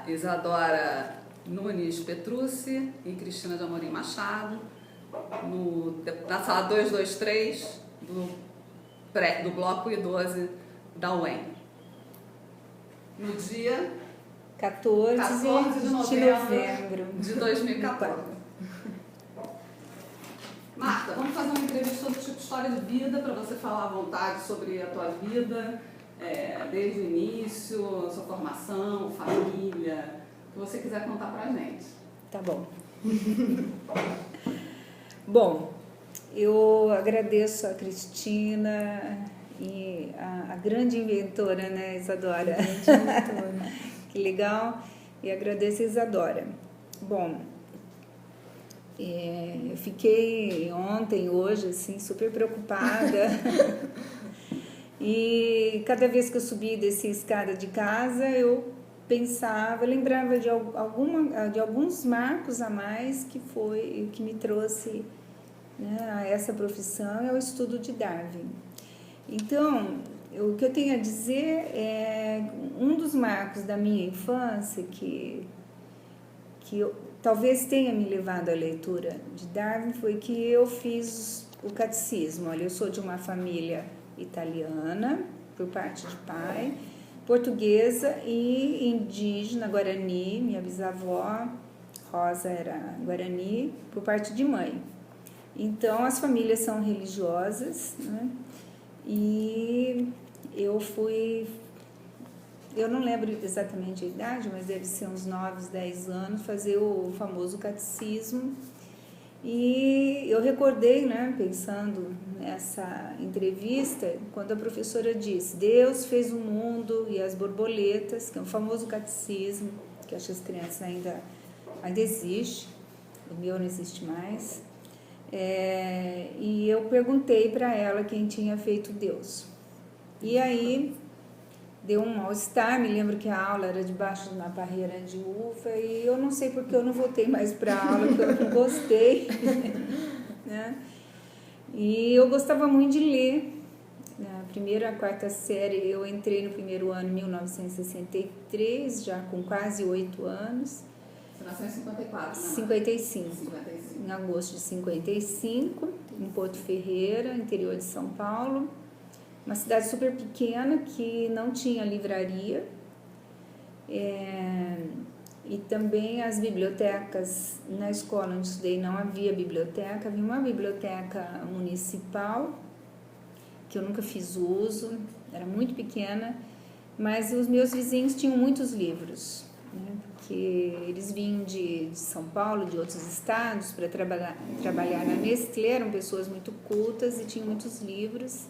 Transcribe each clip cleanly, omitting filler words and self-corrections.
a Isadora Nunes Petrucci e Cristina de Amorim Machado, na sala 223 do Bloco I12 da UEM. No dia 14 de novembro de 2014. Marta, vamos fazer uma entrevista sobre tipo história de vida, para você falar à vontade sobre a tua vida, desde o início, sua formação, família, o que você quiser contar pra gente. Tá bom. Bom, eu agradeço a Cristina e a grande inventora, né, Isadora? Grande inventora. Que legal. E agradeço a Isadora. Bom, eu fiquei ontem, hoje, assim, super preocupada. E cada vez que eu subia dessa escada de casa, eu pensava, lembrava de alguns marcos a mais que me trouxe, né, a essa profissão, é o estudo de Darwin. Então, o que eu tenho a dizer é um dos marcos da minha infância que talvez tenha me levado à leitura de Darwin foi que eu fiz o catecismo. Olha, eu sou de uma família italiana, por parte de pai, portuguesa e indígena, Guarani. Minha bisavó, Rosa, era Guarani, por parte de mãe. Então, as famílias são religiosas, né? E eu não lembro exatamente a idade, mas deve ser uns 9, 10 anos, fazer o famoso catecismo. E eu recordei, né, pensando nessa entrevista, quando a professora disse: Deus fez o mundo e as borboletas, que é um famoso catecismo, que acho que as crianças ainda existe, o meu não existe mais. E eu perguntei para ela quem tinha feito Deus. E aí deu um mal-estar. Me lembro que a aula era debaixo de uma parreira de uva e eu não sei porque eu não voltei mais para a aula, porque eu não gostei. Né? E eu gostava muito de ler. Na primeira, quarta série, eu entrei no primeiro ano em 1963, já com quase 8 anos. Você nasceu em 54, né? 55. Em agosto de 55, em Porto Ferreira, interior de São Paulo. Uma cidade super pequena que não tinha livraria. E também as bibliotecas, na escola onde estudei não havia biblioteca, havia uma biblioteca municipal, que eu nunca fiz uso, era muito pequena, mas os meus vizinhos tinham muitos livros, né, porque eles vinham de São Paulo, de outros estados, para trabalhar na Nestlé, eram pessoas muito cultas e tinham muitos livros.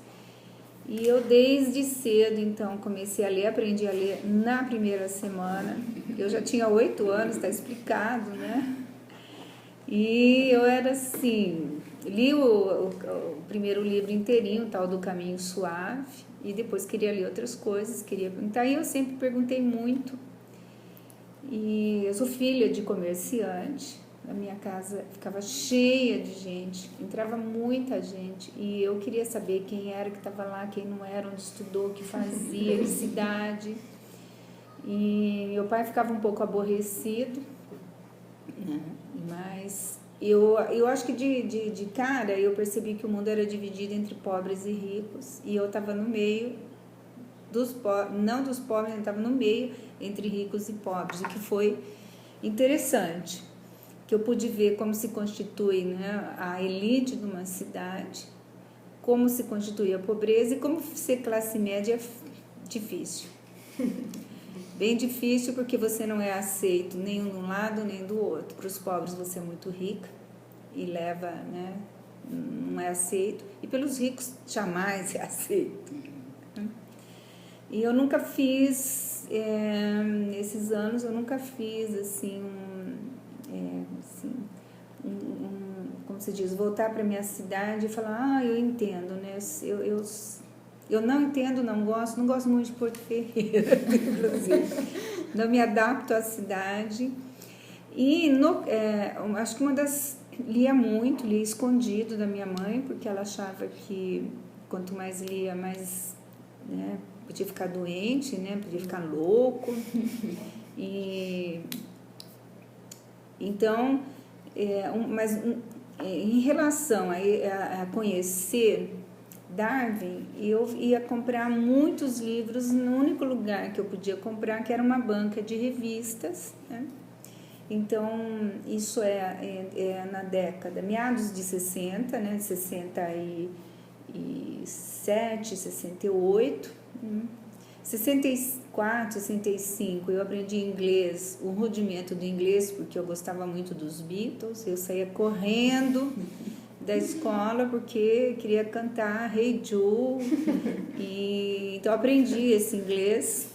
E eu desde cedo, então, comecei a ler, aprendi a ler na primeira semana. Eu já tinha 8 anos, está explicado, né? E eu era assim, li o primeiro livro inteirinho, tal do Caminho Suave, e depois queria ler outras coisas, queria perguntar, e eu sempre perguntei muito. E eu sou filha de comerciante. A minha casa ficava cheia de gente, entrava muita gente e eu queria saber quem era que estava lá, quem não era, onde estudou, o que fazia, que cidade. E meu pai ficava um pouco aborrecido, né? Mas eu acho que de cara eu percebi que o mundo era dividido entre pobres e ricos e eu estava no meio não dos pobres, eu estava no meio entre ricos e pobres, o que foi interessante. Que eu pude ver como se constitui, né, a elite de uma cidade, como se constitui a pobreza e como ser classe média é difícil. Bem difícil porque você não é aceito nem de um lado nem do outro. Para os pobres você é muito rica e leva, né, não é aceito. E pelos ricos jamais é aceito. E eu nunca fiz, nesses anos eu nunca fiz assim como se diz, voltar para minha cidade e falar, eu entendo, né? Eu não entendo, não gosto muito de Porto Ferreira, inclusive. Não me adapto à cidade. E acho que lia escondido da minha mãe, porque ela achava que quanto mais lia, mais, né, podia ficar doente, né? Podia ficar louco. E então, em relação a conhecer Darwin, eu ia comprar muitos livros no único lugar que eu podia comprar, que era uma banca de revistas, né? Então, isso é na década, meados de 60, né? 67, 68, 64, 65, eu aprendi inglês, o rudimento do inglês, porque eu gostava muito dos Beatles, eu saía correndo da escola porque queria cantar Hey Jude, e então aprendi esse inglês.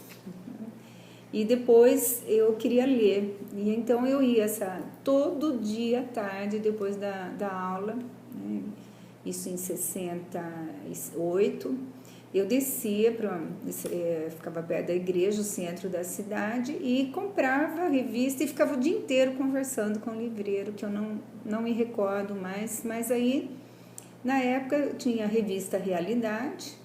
E depois eu queria ler, e então eu ia todo dia à tarde, depois da aula, né? Isso em 68, eu descia, ficava perto da igreja, o centro da cidade, e comprava a revista e ficava o dia inteiro conversando com o livreiro, que eu não me recordo mais, mas aí, na época, tinha a revista Realidade,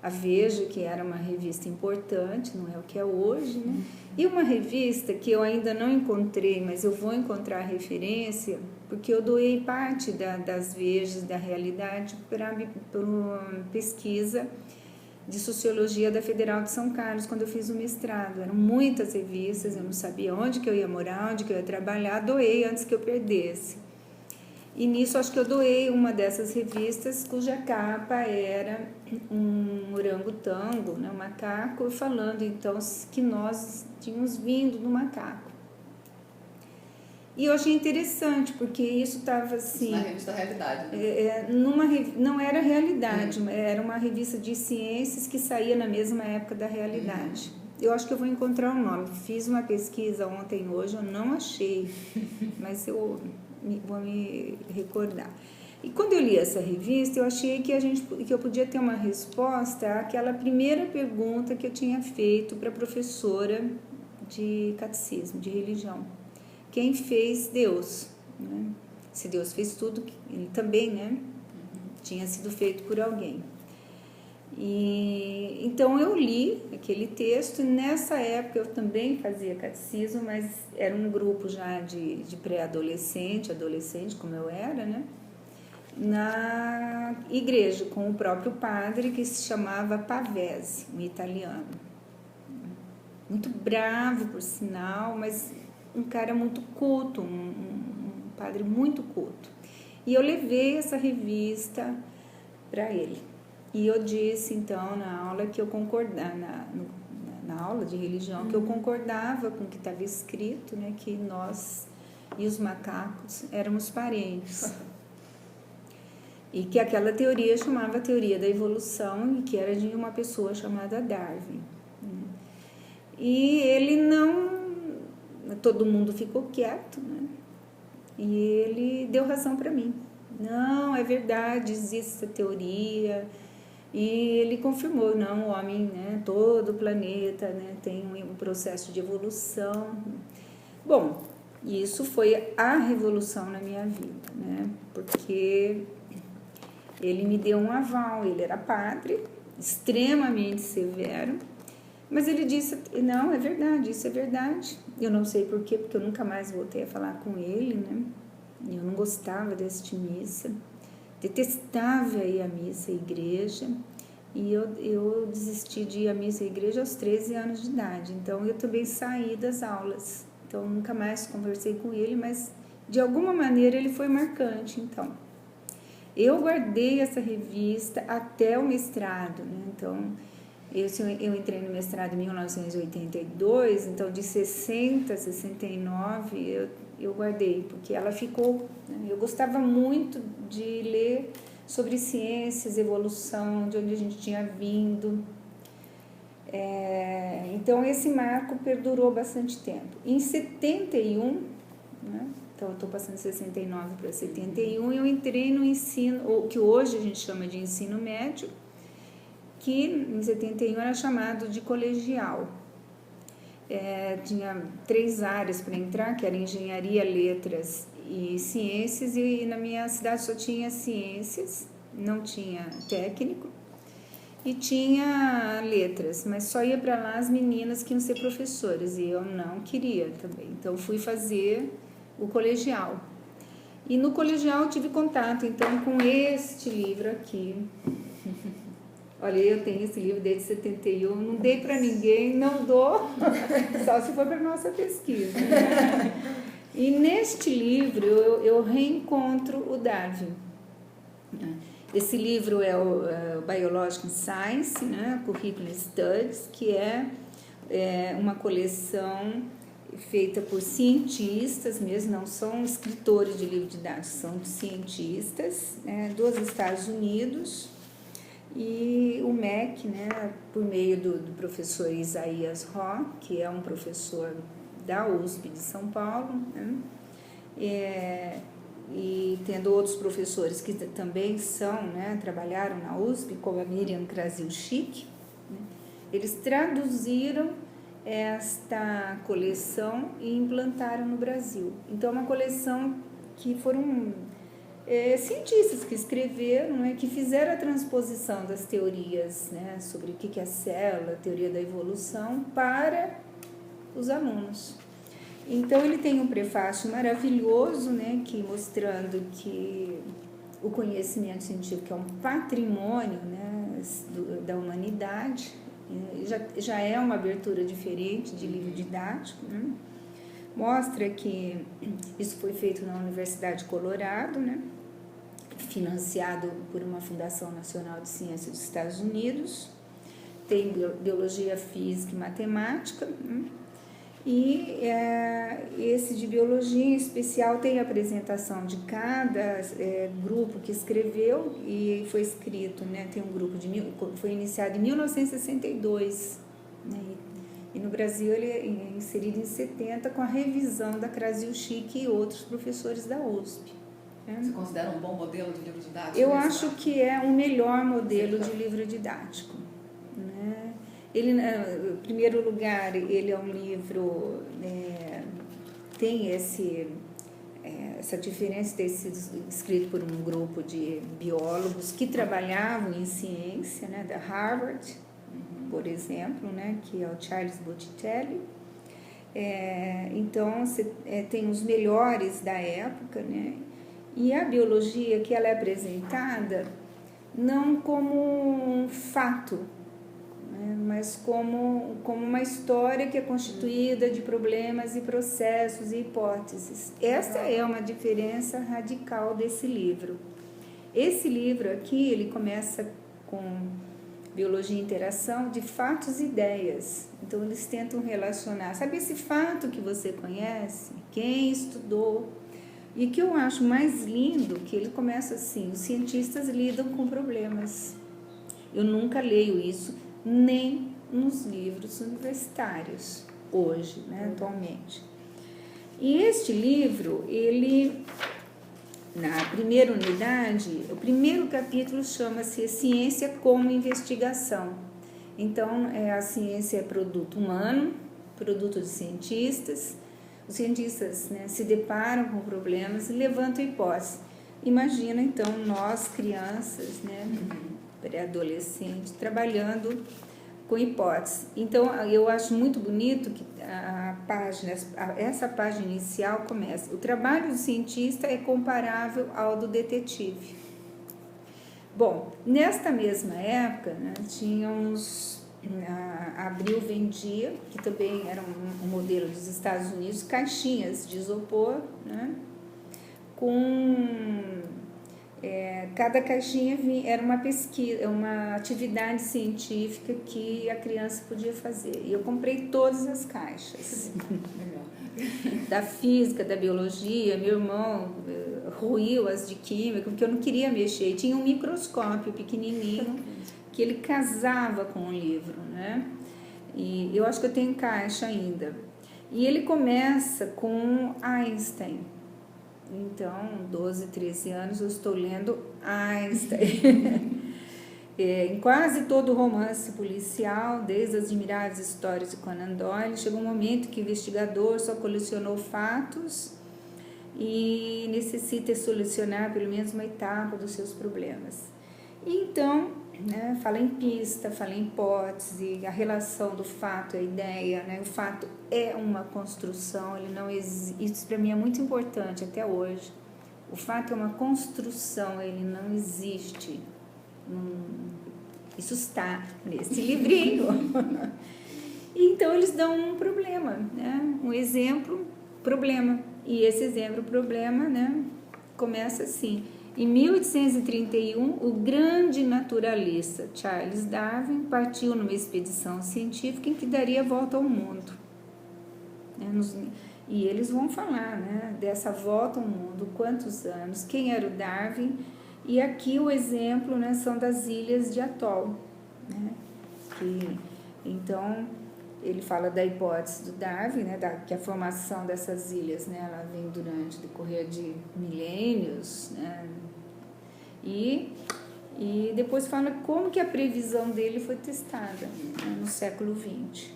a Veja, que era uma revista importante, não é o que é hoje, né? E uma revista que eu ainda não encontrei, mas eu vou encontrar a referência, porque eu doei parte das Vejas da Realidade para uma pesquisa de Sociologia da Federal de São Carlos, quando eu fiz o mestrado. Eram muitas revistas, eu não sabia onde que eu ia morar, onde que eu ia trabalhar, doei antes que eu perdesse. E nisso acho que eu doei uma dessas revistas cuja capa era um orangotango, né, um macaco, falando então que nós tínhamos vindo do macaco. E eu achei interessante, porque isso estava assim... Na revista Realidade, né? Não era Realidade, era uma revista de ciências que saía na mesma época da Realidade. Eu acho que eu vou encontrar o nome. Fiz uma pesquisa ontem, hoje, eu não achei, mas eu vou me recordar. E quando eu li essa revista, eu achei que eu podia ter uma resposta àquela primeira pergunta que eu tinha feito para a professora de catecismo, de religião. Quem fez Deus? Né? Se Deus fez tudo, ele também, né? Tinha sido feito por alguém. E então eu li aquele texto, e nessa época eu também fazia catecismo, mas era um grupo já de pré-adolescente, adolescente, como eu era, né? Na igreja, com o próprio padre, que se chamava Pavese, um italiano. Muito bravo, por sinal, mas um cara muito culto, um padre muito culto. E eu levei essa revista para ele. E eu disse, então, na aula que eu concordava, na aula de religião, que eu concordava com o que estava escrito, né, que nós e os macacos éramos parentes. E que aquela teoria chamava teoria da evolução, e que era de uma pessoa chamada Darwin. E ele todo mundo ficou quieto, né? E ele deu razão para mim. Não, é verdade, existe essa teoria. E ele confirmou, não, o homem, né, todo o planeta, né, tem um processo de evolução. Bom, isso foi a revolução na minha vida, né? Porque ele me deu um aval, ele era padre, extremamente severo, mas ele disse, não, é verdade, isso é verdade. Eu não sei por quê, porque eu nunca mais voltei a falar com ele, né? Eu não gostava de assistir missa, detestava ir à missa e igreja, e eu desisti de ir à missa e igreja aos 13 anos de idade, então eu também saí das aulas, então nunca mais conversei com ele, mas de alguma maneira ele foi marcante. Então eu guardei essa revista até o mestrado, né? Então eu entrei no mestrado em 1982, então de 60 a 69 eu guardei, porque ela ficou, né? Eu gostava muito de ler sobre ciências, evolução, de onde a gente tinha vindo. Então esse marco perdurou bastante tempo. Em 71, né? Então eu estou passando de 69 para 71, eu entrei no ensino, o que hoje a gente chama de ensino médio, que em 71 era chamado de colegial. Tinha 3 áreas para entrar, que era engenharia, letras e ciências, e na minha cidade só tinha ciências, não tinha técnico. e tinha letras, mas só ia para lá as meninas que iam ser professoras e eu não queria também. Então fui fazer o colegial. E no colegial tive contato então com este livro aqui. Olha, eu tenho esse livro desde 71, não dei para ninguém, não dou, só se for para nossa pesquisa. E neste livro eu reencontro o Darwin. Esse livro é o Biological Science, né, Curriculum Studies, que é uma coleção feita por cientistas mesmo, não são escritores de livro didático, são cientistas, né, dos Estados Unidos, e o MEC, né, por meio do professor Isaías Ró, que é um professor da USP de São Paulo, né, e tendo outros professores que também são, né, trabalharam na USP, como a Miriam Krasilchik, né, eles traduziram esta coleção e implantaram no Brasil. Então, é uma coleção que foram cientistas que escreveram, né, que fizeram a transposição das teorias, né, sobre o que é a célula, a teoria da evolução, para os alunos. Então, ele tem um prefácio maravilhoso, né, que mostrando que o conhecimento científico é um patrimônio, né, da humanidade. Já é uma abertura diferente de livro didático, né? Mostra que isso foi feito na Universidade de Colorado, né? Financiado por uma Fundação Nacional de Ciências dos Estados Unidos. Tem biologia, física e matemática, né? E esse de biologia em especial tem a apresentação de cada grupo que escreveu, e foi escrito, né, tem um grupo foi iniciado em 1962, né, e no Brasil ele é inserido em 70 com a revisão da Krasilchik e outros professores da USP. Né? Você considera um bom modelo de livro didático? Eu acho que é o melhor modelo de livro didático. Ele, em primeiro lugar, ele é um livro, tem essa diferença de ter sido escrito por um grupo de biólogos que trabalhavam em ciência, né, da Harvard, por exemplo, né, que é o Charles Botticelli. Então, você tem os melhores da época, né, e a biologia que ela é apresentada não como um fato, mas como uma história que é constituída de problemas e processos e hipóteses. Essa é uma diferença radical desse livro. Esse livro aqui, ele começa com biologia e interação de fatos e ideias. Então, eles tentam relacionar. Sabe esse fato que você conhece? Quem estudou? E o que eu acho mais lindo, que ele começa assim, os cientistas lidam com problemas. Eu nunca leio isso, nem nos livros universitários, hoje, né, atualmente. E este livro, ele, na primeira unidade, o primeiro capítulo chama-se Ciência como Investigação. Então, a ciência é produto humano, produto de cientistas. Os cientistas, né, se deparam com problemas e levantam hipóteses. Imagina, então, nós, crianças, né, pré-adolescentes, trabalhando com hipóteses. Então, eu acho muito bonito que essa página inicial começa: o trabalho do cientista é comparável ao do detetive. Bom, nesta mesma época, né, tínhamos, a Abril vendia, que também era um modelo dos Estados Unidos, caixinhas de isopor, né, com... cada caixinha era uma pesquisa, uma atividade científica que a criança podia fazer. E eu comprei todas as caixas. Da física, da biologia. Meu irmão ruiu as de química, porque eu não queria mexer. E tinha um microscópio pequenininho que ele casava com o livro, né? E eu acho que eu tenho caixa ainda. E ele começa com Einstein. Então, 12, 13 anos, eu estou lendo Einstein. Em quase todo romance policial, desde as admiráveis histórias de Conan Doyle, chegou um momento que o investigador só colecionou fatos e necessita solucionar pelo menos uma etapa dos seus problemas. Então, né? Fala em pista, fala em hipótese, a relação do fato, a ideia, né? O fato é uma construção, ele não isso para mim é muito importante até hoje. O fato é uma construção, ele não existe. Isso está nesse livrinho. Então eles dão um problema, né? Um exemplo, problema. E esse exemplo, problema, né? Começa assim. Em 1831, o grande naturalista Charles Darwin partiu numa expedição científica em que daria a volta ao mundo. E eles vão falar, né, dessa volta ao mundo, quantos anos, quem era o Darwin. E aqui o exemplo, né, são das ilhas de Atoll. Né, então, ele fala da hipótese do Darwin, né, que a formação dessas ilhas, né, ela vem durante o decorrer de milênios, né, e depois fala como que a previsão dele foi testada, né, no século XX.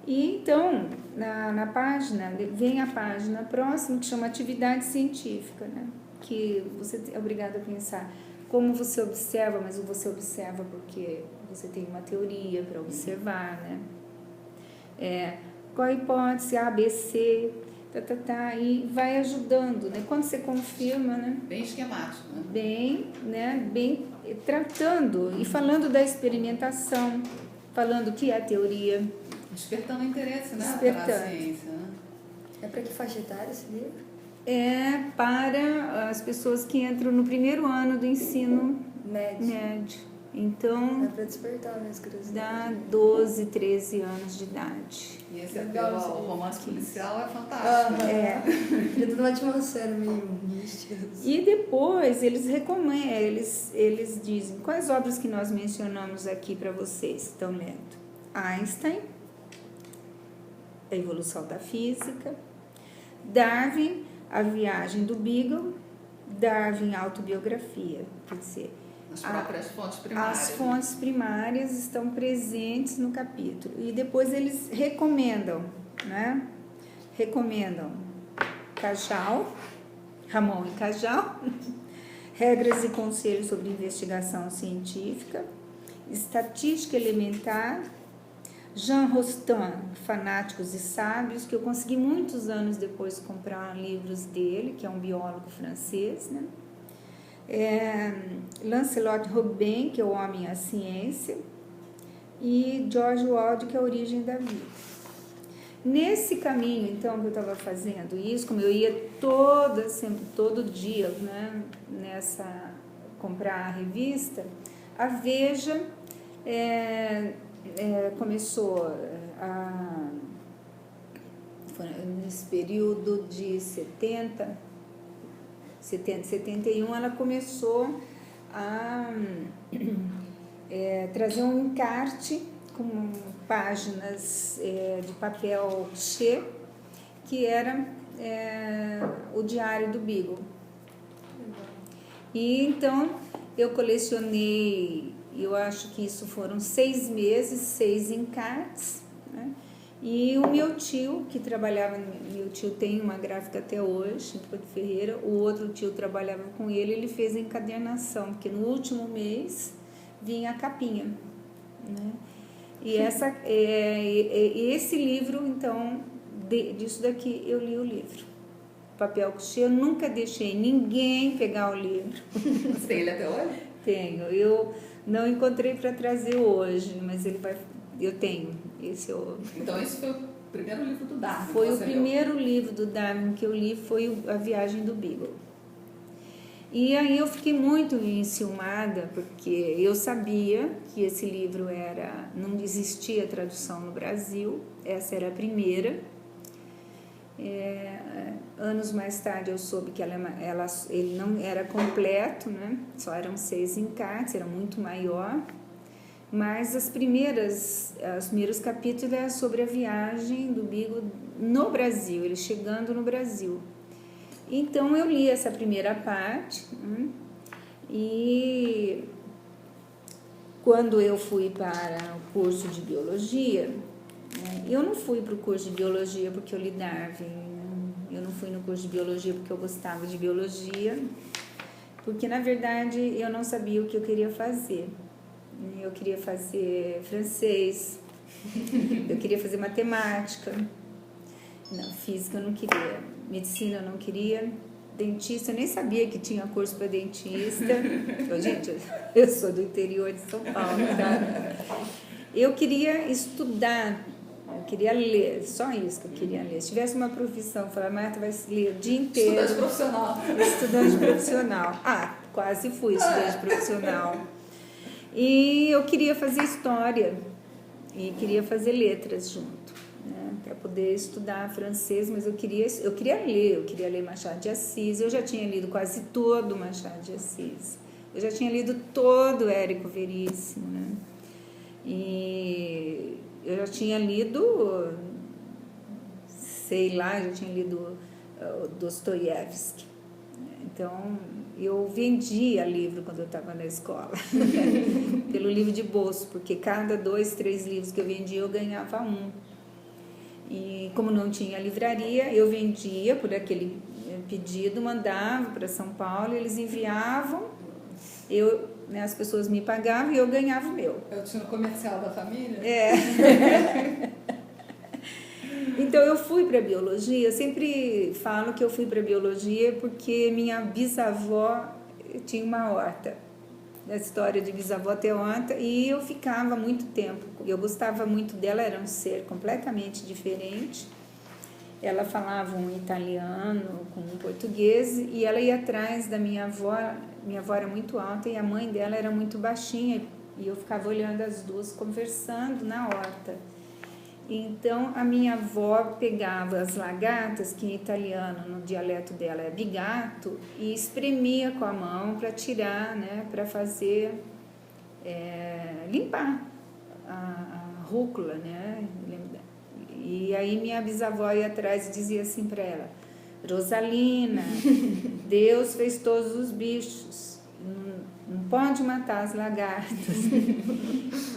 E então, na página, vem a página próxima que chama atividade científica, né, que você é obrigado a pensar como você observa, mas você observa porque você tem uma teoria para observar, né? Qual a hipótese, A, B, C, e vai ajudando, né? Quando você confirma, né? Bem esquemático, né? Bem tratando e falando da experimentação, falando que é a teoria. Despertando interesse, né? Despertando. Para a ciência, né? É para que faixa etária esse livro? É para as pessoas que entram no primeiro ano do ensino médio. Então, é para despertar as curiosidades. Dá 12, 13 anos de idade. E esse apelo ao romance policial é fantástico. Ele toda uma atmosfera meio mística. E depois eles recomendam, eles dizem quais obras que nós mencionamos aqui para vocês estão lendo. Einstein, A Evolução da Física, Darwin, A Viagem do Beagle, Darwin, Autobiografia, quer dizer, as próprias fontes primárias. As fontes primárias estão presentes no capítulo. E depois eles recomendam, né? Recomendam Cajal, Ramon e Cajal, Regras e Conselhos sobre Investigação Científica, Estatística Elementar, Jean Rostand, Fanáticos e Sábios, que eu consegui muitos anos depois comprar livros dele, que é um biólogo francês, né? Lancelot Robin, que é O Homem e a Ciência, e George Wald, que é A Origem da Vida. Nesse caminho, então, que eu estava fazendo isso, como eu ia todo dia, né, comprar a revista, a Veja começou nesse período de 71, ela começou a trazer um encarte com páginas de papel couché, que era o Diário do Beagle. E então eu colecionei, eu acho que isso foram 6 meses, 6 encartes, né? E o meu tio, que trabalhava, meu tio tem uma gráfica até hoje, em Porto Ferreira, o outro tio trabalhava com ele fez a encadernação, porque no último mês vinha a capinha, né? E esse livro, então, disso daqui eu li o livro. Papel couché, eu nunca deixei ninguém pegar o livro. Você tem ele até hoje? Tenho, eu não encontrei para trazer hoje, mas eu tenho. Então esse foi o primeiro livro do Darwin? Foi o primeiro livro do Darwin que eu li, foi A Viagem do Beagle. E aí eu fiquei muito enciumada, porque eu sabia que esse livro não existia tradução no Brasil, essa era a primeira. Anos mais tarde eu soube que ele não era completo, né? Só eram 6 encartes, era muito maior. Mas os primeiros capítulos é sobre a viagem do Beagle no Brasil, ele chegando no Brasil. Então eu li essa primeira parte, e quando eu fui para o curso de biologia, eu não fui para o curso de biologia porque eu li Darwin, eu não fui no curso de biologia porque eu gostava de biologia, porque na verdade eu não sabia o que eu queria fazer. eu queria fazer francês, eu queria fazer matemática. Não, física eu não queria, medicina eu não queria, dentista eu nem sabia que tinha curso para dentista. Gente, eu sou do interior de São Paulo, tá? Eu queria estudar, eu queria ler, só isso que eu queria ler. Se tivesse uma profissão, eu falava, Marta vai ler o dia inteiro. Estudante profissional. Estudante profissional. Quase fui estudante profissional. E eu queria fazer história e queria fazer letras junto, né, para poder estudar francês, mas eu queria ler Machado de Assis. Eu já tinha lido quase todo Machado de Assis. Eu já tinha lido todo Érico Veríssimo, né? E eu já tinha lido, sei lá, já tinha lido Dostoiévski. Então, eu vendia livro quando eu estava na escola, pelo livro de bolso, porque cada 2, 3 livros que eu vendia, eu ganhava um. E como não tinha livraria, eu vendia por aquele pedido, mandava para São Paulo, eles enviavam, as pessoas me pagavam e eu ganhava o meu. Eu tinha o comercial da família? Então eu fui para biologia, eu sempre falo que eu fui para biologia porque minha bisavó tinha uma horta, a história de bisavó ter horta, e eu ficava muito tempo, eu gostava muito dela, era um ser completamente diferente. Ela falava um italiano com um português e ela ia atrás da minha avó era muito alta e a mãe dela era muito baixinha, e eu ficava olhando as duas conversando na horta. Então, a minha avó pegava as lagartas, que em italiano, no dialeto dela é bigato, e espremia com a mão para tirar, né, para fazer, limpar a rúcula, né? E aí minha bisavó ia atrás e dizia assim para ela, Rosalina, Deus fez todos os bichos, não pode matar as lagartas.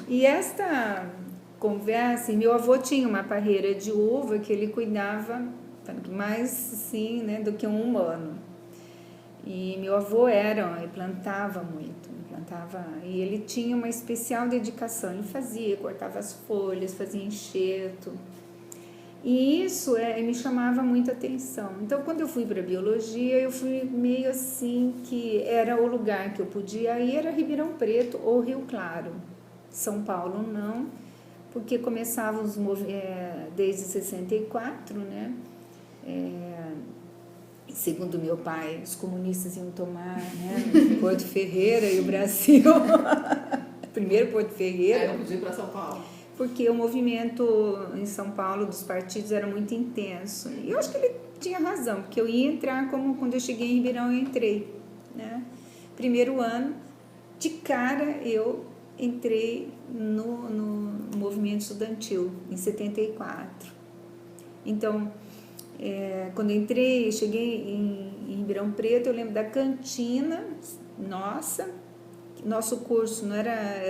E esta conversa, e meu avô tinha uma parreira de uva que ele cuidava mais assim, né, do que um humano. E meu avô ele plantava muito, e ele tinha uma especial dedicação, ele cortava as folhas, fazia enxerto. E isso me chamava muita atenção. Então, quando eu fui para a biologia, eu fui meio assim, que era o lugar que eu podia ir, era Ribeirão Preto ou Rio Claro. São Paulo não, porque começavam os desde 64, né? Segundo meu pai, os comunistas iam tomar, né, Porto Ferreira e o Brasil. Primeiro Porto Ferreira. Aí eu podia ir para São Paulo. Porque o movimento em São Paulo dos partidos era muito intenso. E eu acho que ele tinha razão, porque eu ia entrar como quando eu cheguei em Ribeirão, eu entrei, né? Primeiro ano, de cara eu entrei no movimento estudantil, em 74. Então, quando eu entrei, eu cheguei em Ribeirão Preto, eu lembro da cantina, nosso curso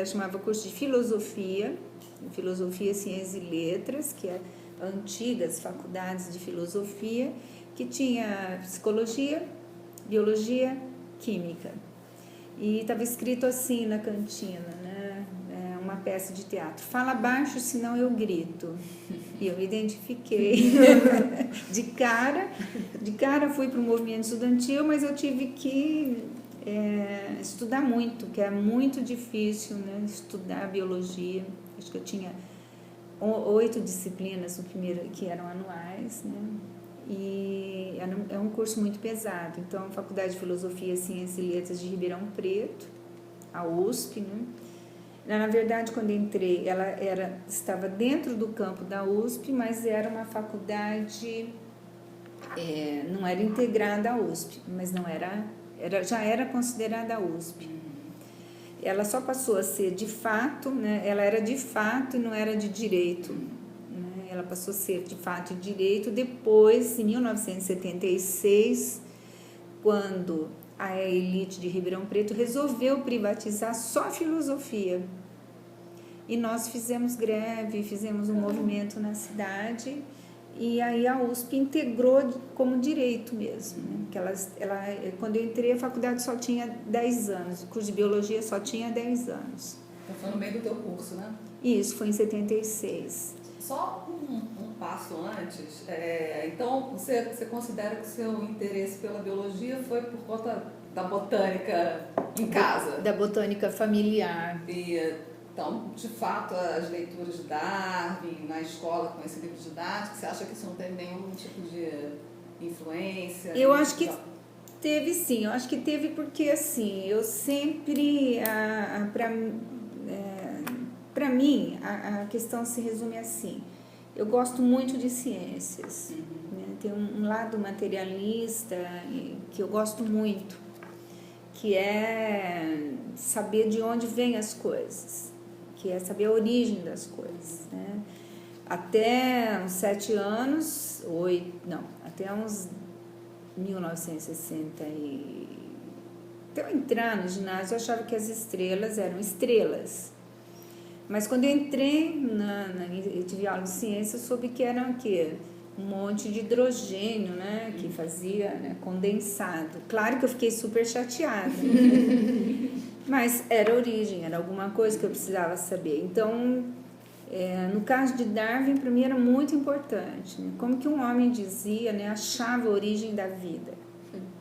chamava curso de filosofia, ciências e letras, que é antigas faculdades de filosofia, que tinha psicologia, biologia, química. E estava escrito assim na cantina, né? Uma peça de teatro, fala baixo, senão eu grito. E eu me identifiquei. De cara fui para o movimento estudantil, mas eu tive que estudar muito, que é muito difícil, né? Estudar biologia. Acho que eu tinha 8 disciplinas no primeiro, que eram anuais, né? E é um curso muito pesado. Então, a Faculdade de Filosofia, Ciências e Letras de Ribeirão Preto, a USP, né? Na verdade, quando entrei, ela estava dentro do campo da USP, mas era uma faculdade, não era integrada à USP, mas já era considerada a USP. Ela só passou a ser de fato, né? Ela era de fato e não era de direito, né? Ela passou a ser de fato e direito depois, em 1976, quando a elite de Ribeirão Preto resolveu privatizar só a filosofia. E nós fizemos greve, fizemos um movimento na cidade, e aí a USP integrou como direito mesmo, né? Que quando eu entrei, a faculdade só tinha 10 anos, o curso de biologia só tinha 10 anos. Então foi no meio do teu curso, né? Isso, foi em 76. Só um passo antes, então você considera que o seu interesse pela biologia foi por conta da botânica em casa? Da botânica familiar. Então, de fato, as leituras de Darwin na escola com esse livro didático, você acha que isso não tem nenhum tipo de influência? Eu acho que teve sim, eu acho que teve porque assim, eu sempre, para mim, a questão se resume assim, eu gosto muito de ciências, né? Tem um lado materialista que eu gosto muito, que é saber de onde vêm as coisas, que é saber a origem das coisas, né? Até uns 7 anos, até uns 1960 até eu entrar no ginásio, eu achava que as estrelas eram estrelas. Mas quando eu entrei, eu tive aula de ciência, eu soube que eram o quê? Um monte de hidrogênio, né? Que fazia, né, condensado. Claro que eu fiquei super chateada. Mas era origem, era alguma coisa que eu precisava saber. Então, no caso de Darwin, para mim era muito importante. Né? Como que um homem dizia, né, achava a origem da vida.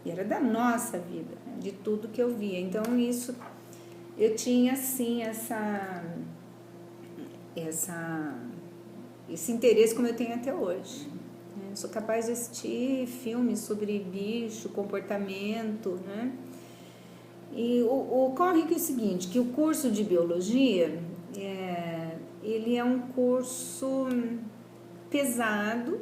E era da nossa vida, né, de tudo que eu via. Então, isso, eu tinha, assim, esse interesse como eu tenho até hoje. Né? Sou capaz de assistir filmes sobre bicho, comportamento, né? E ocorre que é o seguinte, que o curso de biologia, ele é um curso pesado,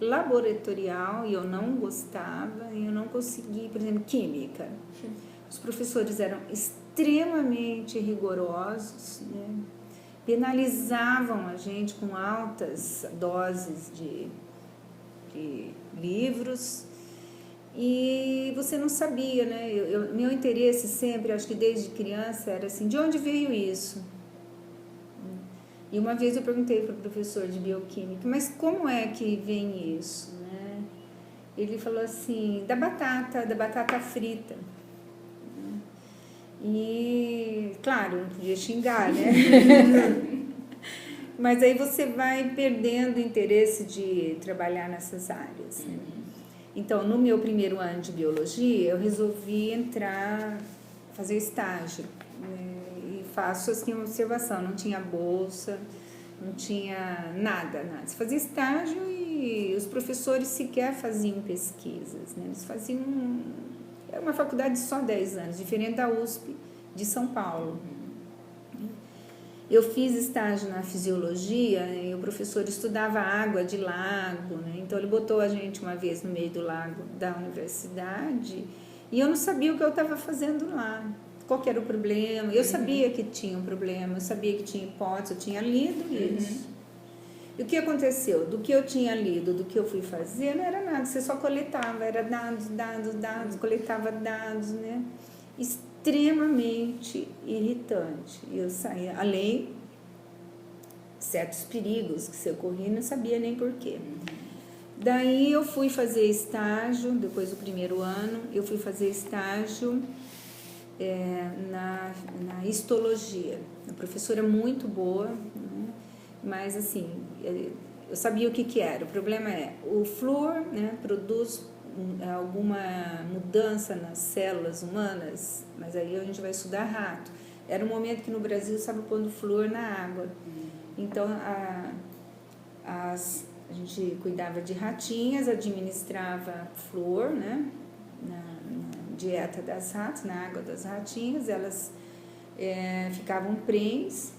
laboratorial, e eu não gostava, e eu não consegui, por exemplo, química. Os professores eram extremamente rigorosos, né? Penalizavam a gente com altas doses de livros, e você não sabia, né? Meu interesse sempre, acho que desde criança, era assim, de onde veio isso? E uma vez eu perguntei para o professor de bioquímica, mas como é que vem isso? Né? Ele falou assim, da batata frita. E, claro, não podia xingar, né? Mas aí você vai perdendo o interesse de trabalhar nessas áreas, né? Então, no meu primeiro ano de biologia, eu resolvi fazer estágio, né? E faço assim uma observação, não tinha bolsa, não tinha nada. Você fazia estágio e os professores sequer faziam pesquisas, né? Eles faziam... Era uma faculdade de só 10 anos, diferente da USP de São Paulo. Eu fiz estágio na fisiologia e o professor estudava água de lago, né? Então ele botou a gente uma vez no meio do lago da universidade e eu não sabia o que eu estava fazendo lá, qual que era o problema. Eu sabia que tinha um problema, eu sabia que tinha hipótese, eu tinha lido isso. E o que aconteceu? Do que eu tinha lido, do que eu fui fazer, não era nada, você só coletava, era dados, coletava dados, né? Extremamente irritante. Eu saía, além de certos perigos que se ocorriam, não sabia nem porquê. Daí eu fui fazer estágio, depois do primeiro ano, eu fui fazer estágio na histologia. A professora muito boa, né? Mas assim, eu sabia o que era. O problema o flúor, né, produz alguma mudança nas células humanas, mas aí a gente vai estudar rato. Era um momento que no Brasil estava pondo flúor na água. Então a gente cuidava de ratinhas, administrava flúor, né, na dieta das ratas, na água das ratinhas, elas ficavam prenhes.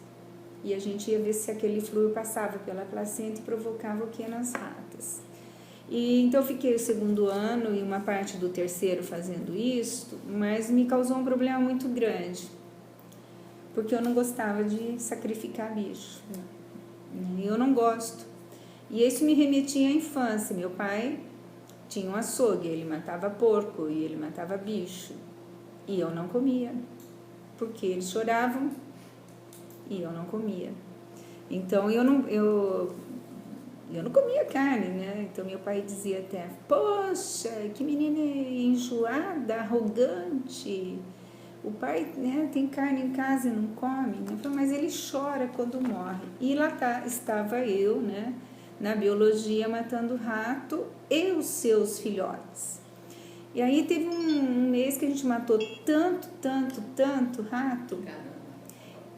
E a gente ia ver se aquele flúor passava pela placenta e provocava o que nas ratas. E então eu fiquei o segundo ano e uma parte do terceiro fazendo isso, mas me causou um problema muito grande, porque eu não gostava de sacrificar bicho. Eu não gosto. E isso me remetia à infância. Meu pai tinha um açougue, ele matava porco e ele matava bicho. E eu não comia, porque eles choravam e eu não comia. Então eu não comia carne, né? Então meu pai dizia até, poxa, que menina enjoada, arrogante, o pai, né, tem carne em casa e não come. Eu falei, mas ele chora quando morre. E lá estava eu, né, na biologia, matando rato e os seus filhotes. E aí teve um mês que a gente matou tanto rato,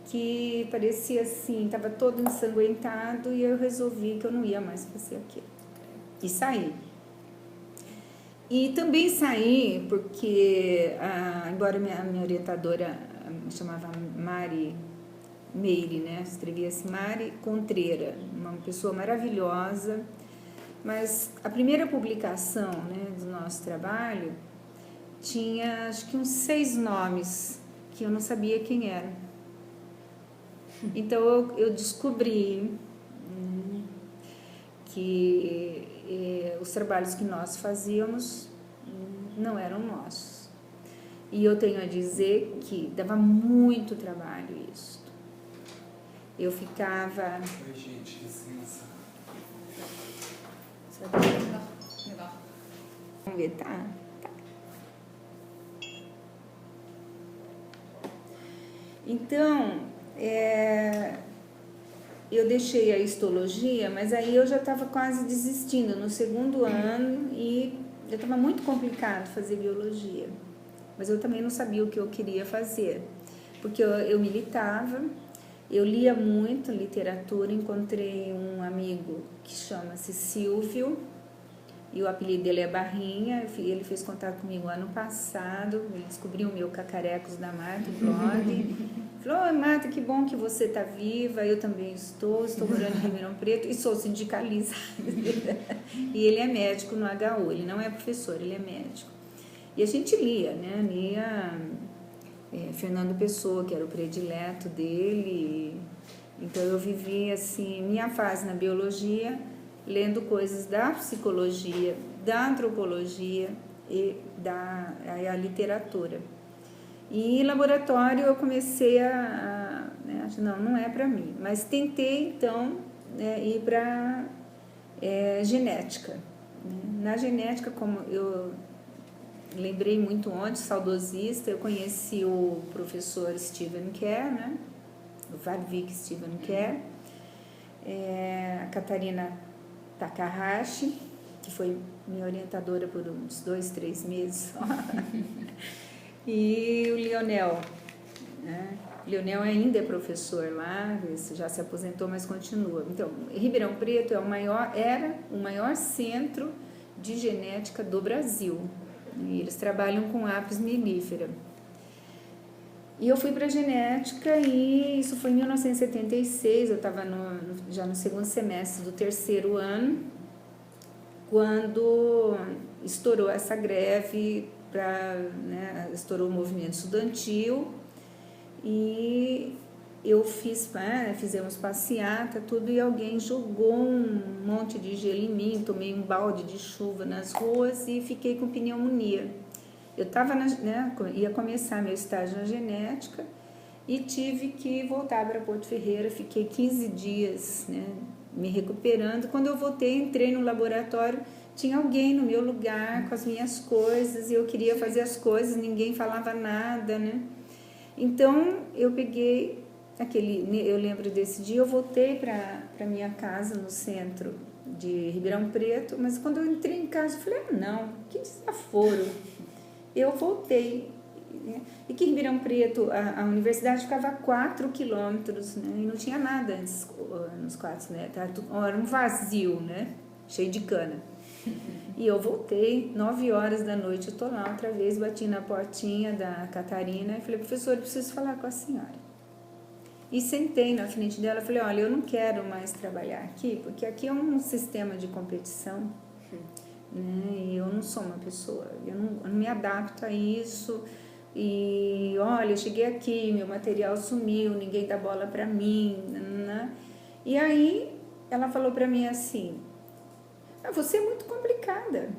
que parecia assim, estava todo ensanguentado, e eu resolvi que eu não ia mais fazer aquilo. E saí. E também saí porque, embora minha orientadora me chamava Mari Meire, né? Escrevia-se Mari Contreira, uma pessoa maravilhosa, mas a primeira publicação, né, do nosso trabalho tinha acho que uns 6 nomes que eu não sabia quem eram. Então eu descobri que os trabalhos que nós fazíamos não eram nossos. E eu tenho a dizer que dava muito trabalho isso. Eu ficava... Oi, gente, licença. Legal. Vamos ver, tá? Então, eu deixei a histologia, mas aí eu já estava quase desistindo no 2º ano e já estava muito complicado fazer biologia. Mas eu também não sabia o que eu queria fazer, porque eu militava, eu lia muito literatura, encontrei um amigo que chama-se Silvio, e o apelido dele é Barrinha, ele fez contato comigo ano passado, ele descobriu o meu Cacarecos da Marta, o blog, falou, oi Marta, que bom que você está viva, eu também estou morando em Ribeirão Preto e sou sindicalista. E ele é médico no HU, ele não é professor, ele é médico. E a gente lia, né, Fernando Pessoa, que era o predileto dele, então eu vivi assim, minha fase na biologia, lendo coisas da psicologia, da antropologia e da literatura. E em laboratório eu comecei né, não é para mim, mas tentei então ir para genética. Na genética, como eu lembrei muito ontem, saudosista, eu conheci o professor Stephen Kerr, né, o Varvik Stephen Kerr, a Catarina Takahashi, que foi minha orientadora por uns 2, 3 meses só. E o Lionel, né? Lionel ainda é professor lá, já se aposentou, mas continua. Então, Ribeirão Preto era o maior centro de genética do Brasil. E eles trabalham com apis mellifera. E eu fui para genética e isso foi em 1976, eu estava já no 2º semestre do 3º ano, quando estourou essa greve, estourou o movimento estudantil e eu fizemos passeata, tudo, e alguém jogou um monte de gelo em mim, tomei um balde de chuva nas ruas e fiquei com pneumonia. Eu ia começar meu estágio na genética e tive que voltar para Porto Ferreira, fiquei 15 dias, né, me recuperando. Quando eu voltei, entrei no laboratório, tinha alguém no meu lugar com as minhas coisas e eu queria fazer as coisas, ninguém falava nada, né? Então eu peguei eu lembro desse dia, eu voltei para minha casa no centro de Ribeirão Preto, mas quando eu entrei em casa, eu falei, não, que desaforo. Eu voltei, né? E que Ribeirão Preto, a universidade ficava a 4 quilômetros, né? E não tinha nada nos quartos, né? Era um vazio, né? Cheio de cana. E eu voltei, 9 horas da noite, eu estou lá outra vez, bati na portinha da Catarina e falei, professor, eu preciso falar com a senhora. E sentei na frente dela e falei, olha, eu não quero mais trabalhar aqui, porque aqui é um sistema de competição, né? E eu não sou uma pessoa, eu não me adapto a isso. E olha, eu cheguei aqui, meu material sumiu, ninguém dá bola para mim, né? E aí ela falou para mim assim, você é muito complicada,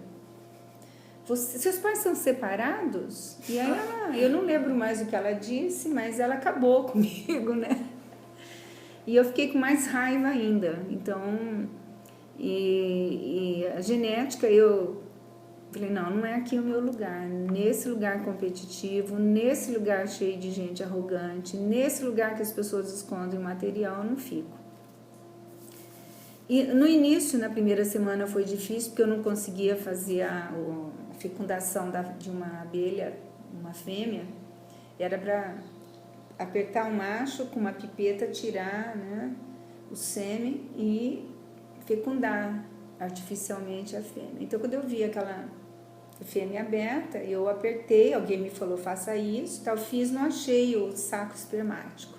seus pais são separados? E aí eu não lembro mais o que ela disse, mas ela acabou comigo, né? E eu fiquei com mais raiva ainda. Então, e a genética, eu Falei, não é aqui o meu lugar. Nesse lugar competitivo, nesse lugar cheio de gente arrogante, nesse lugar que as pessoas escondem material, eu não fico. E no início, na primeira semana, foi difícil, porque eu não conseguia fazer a fecundação de uma abelha, uma fêmea. Era para apertar o macho com uma pipeta, tirar, né, o sêmen e fecundar artificialmente a fêmea. Então, quando eu vi aquela fêmea aberta, eu apertei, alguém me falou, faça isso, tal, fiz, não achei o saco espermático.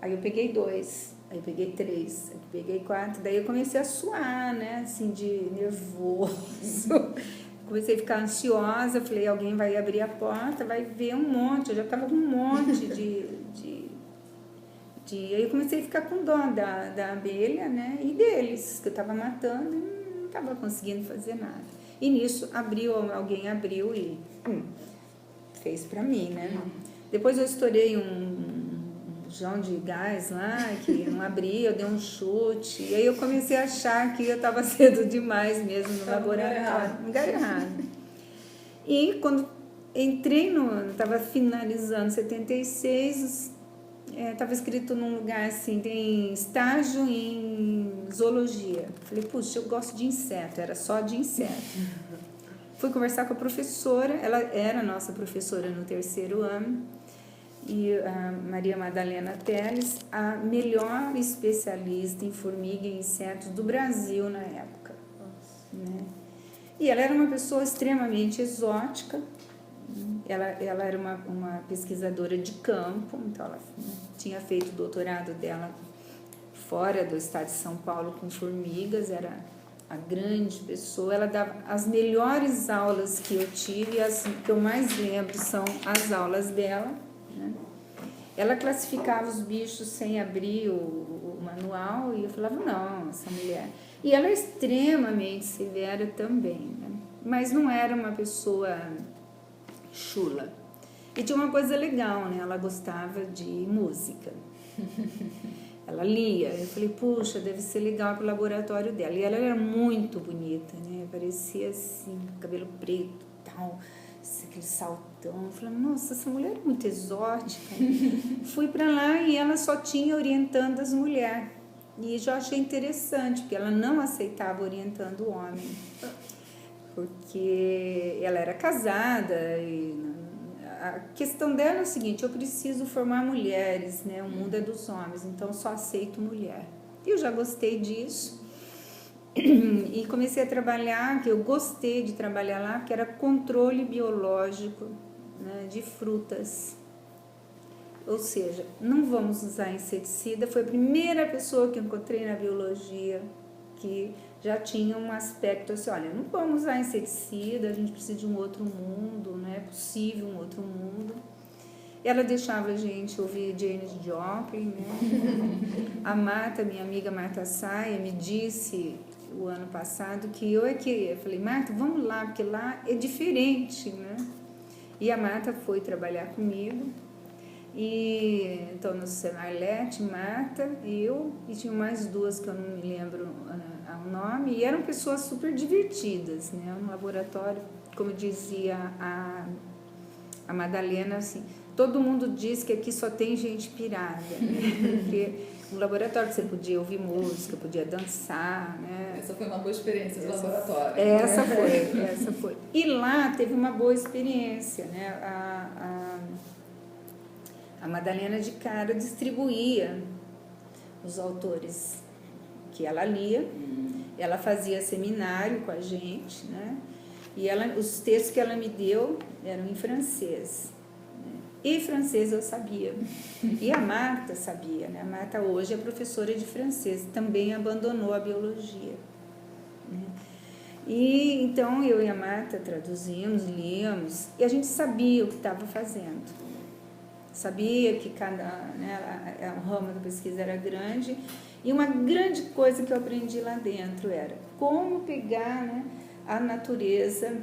Aí eu peguei 2, aí eu peguei 3, aí eu peguei 4, daí eu comecei a suar, né, assim, de nervoso. Comecei a ficar ansiosa, falei, alguém vai abrir a porta, vai ver um monte, eu já estava com um monte Aí eu comecei a ficar com dó da abelha, né, e deles, que eu estava matando e não estava conseguindo fazer nada. E nisso alguém abriu e fez para mim, né. Depois eu estourei um bujão de gás lá, que não abria, eu dei um chute, e aí eu comecei a achar que eu estava cedo demais mesmo no laboratório, no lugar errado. E quando entrei estava finalizando 76, estava escrito num lugar assim, tem estágio em zoologia. Falei, puxa, eu gosto de inseto, era só de inseto. Fui conversar com a professora, ela era nossa professora no 3º ano, e a Maria Madalena Teles, a melhor especialista em formiga e insetos do Brasil na época. Né? E ela era uma pessoa extremamente exótica, ela era uma pesquisadora de campo, então ela tinha feito o doutorado dela fora do estado de São Paulo com formigas, era a grande pessoa, ela dava as melhores aulas que eu tive, as que eu mais lembro são as aulas dela, né? Ela classificava os bichos sem abrir o manual e eu falava, não, essa mulher... E ela é extremamente severa também, né? Mas não era uma pessoa chula. E tinha uma coisa legal, né? Ela gostava de música. Ela lia. Eu falei, puxa, deve ser legal pro laboratório dela. E ela era muito bonita, né? Parecia assim, cabelo preto, tal, aquele saltão. Eu falei, nossa, essa mulher é muito exótica. Fui para lá e ela só tinha orientando as mulheres. E já achei interessante, porque ela não aceitava orientando o homem. Porque ela era casada e a questão dela é o seguinte, eu preciso formar mulheres, né? O mundo é dos homens, então eu só aceito mulher. E eu já gostei disso e comecei a trabalhar, que eu gostei de trabalhar lá, que era controle biológico, né, de frutas. Ou seja, não vamos usar inseticida, foi a primeira pessoa que eu encontrei na biologia que já tinha um aspecto assim, olha, não vamos usar inseticida, a gente precisa de um outro mundo, não é possível um outro mundo. Ela deixava a gente ouvir Janis Joplin, né? A Marta, minha amiga Marta Saia, me disse o ano passado que eu falei, Marta, vamos lá, porque lá é diferente, né? E a Marta foi trabalhar comigo, e então no Semarlete, Marta, eu, e tinha mais 2 que eu não me lembro o nome, e eram pessoas super divertidas, né? Um laboratório, como dizia a Madalena, assim, todo mundo diz que aqui só tem gente pirada, né? Porque um laboratório que você podia ouvir música, podia dançar, né? Essa foi uma boa experiência do laboratório. Essa foi. E lá teve uma boa experiência, né? A Madalena de cara distribuía os autores que ela lia, ela fazia seminário com a gente, né? E os textos que ela me deu eram em francês, né? E francês eu sabia, e a Marta sabia, né? A Marta hoje é professora de francês, também abandonou a biologia, né? E então eu e a Marta traduzimos, líamos, e a gente sabia o que estava fazendo. Sabia que o ramo da pesquisa era grande, e uma grande coisa que eu aprendi lá dentro era como pegar, né, a natureza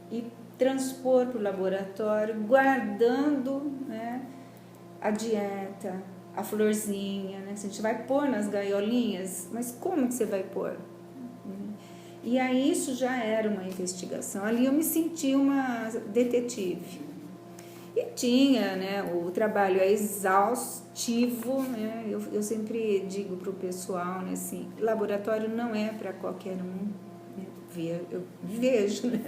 e transpor para o laboratório, guardando, né, a dieta, a florzinha, né? A gente vai pôr nas gaiolinhas, mas como que você vai pôr? E aí isso já era uma investigação. Ali eu me senti uma detetive. E tinha, né, o trabalho é exaustivo, né, eu sempre digo para o pessoal, né, assim, laboratório não é para qualquer um, né, eu vejo, né,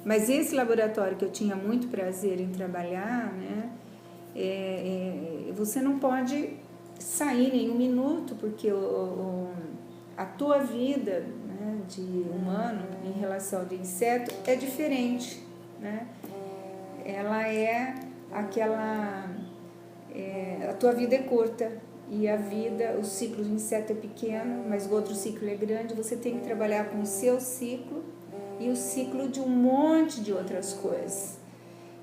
mas esse laboratório que eu tinha muito prazer em trabalhar, né, você não pode sair nenhum minuto, porque a tua vida, né, de humano em relação ao de inseto é diferente, né? Ela é aquela... a tua vida é curta e a vida, o ciclo do inseto é pequeno, mas o outro ciclo é grande. Você tem que trabalhar com o seu ciclo e o ciclo de um monte de outras coisas.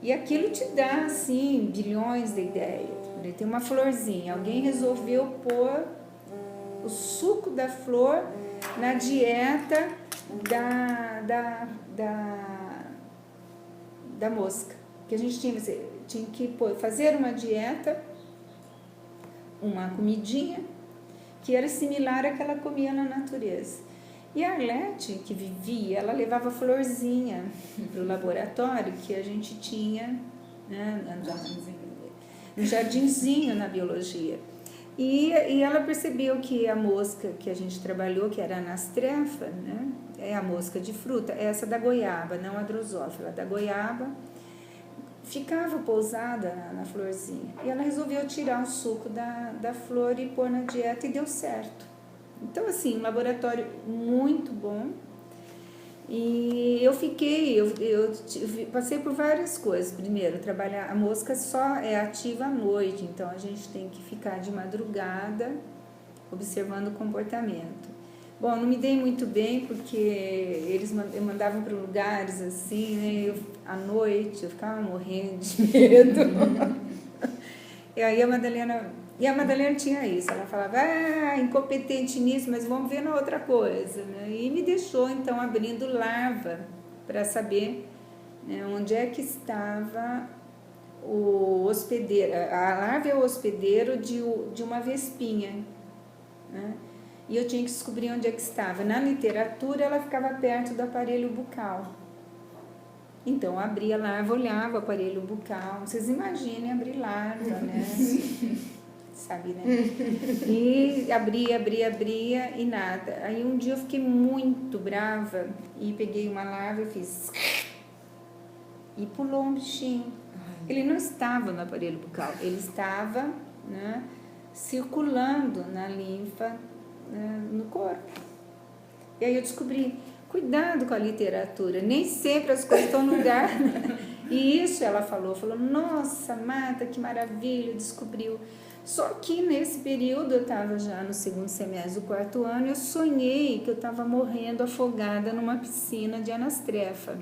E aquilo te dá, assim, bilhões de ideias. Tem uma florzinha, alguém resolveu pôr o suco da flor na dieta da mosca. Que a gente tinha que fazer uma dieta, uma comidinha, que era similar à que ela comia na natureza. E a Arlete, que vivia, ela levava florzinha para o laboratório que a gente tinha, né, no jardinzinho na biologia. E ela percebeu que a mosca que a gente trabalhou, que era a anastrefa, né, é a mosca de fruta, essa da goiaba, não a drosófila, da goiaba, ficava pousada na florzinha. E ela resolveu tirar o suco da flor e pôr na dieta e deu certo. Então, assim, um laboratório muito bom. E eu passei por várias coisas. Primeiro, trabalhar, a mosca só é ativa à noite, então a gente tem que ficar de madrugada observando o comportamento. Bom, não me dei muito bem porque eles mandavam para lugares assim, né? À noite eu ficava morrendo de medo. E aí a Madalena tinha isso, ela falava, incompetente nisso, mas vamos ver na outra coisa, né? E me deixou então abrindo larva para saber, né, onde é que estava o hospedeiro. A larva é o hospedeiro de uma vespinha, né? E eu tinha que descobrir onde é que estava. Na literatura, ela ficava perto do aparelho bucal. Então, eu abria a larva, olhava o aparelho bucal. Vocês imaginem abrir larva, né? Sabe, né? E abria e nada. Aí, um dia, eu fiquei muito brava e peguei uma larva e fiz... E pulou um bichinho. Ele não estava no aparelho bucal, ele estava, né, circulando na linfa, no corpo. E aí eu descobri, cuidado com a literatura, nem sempre as coisas estão no lugar. E isso ela falou, nossa, Marta, que maravilha, descobriu. Só que nesse período, eu estava já no segundo semestre do 4º ano, eu sonhei que eu estava morrendo afogada numa piscina de anastrefa.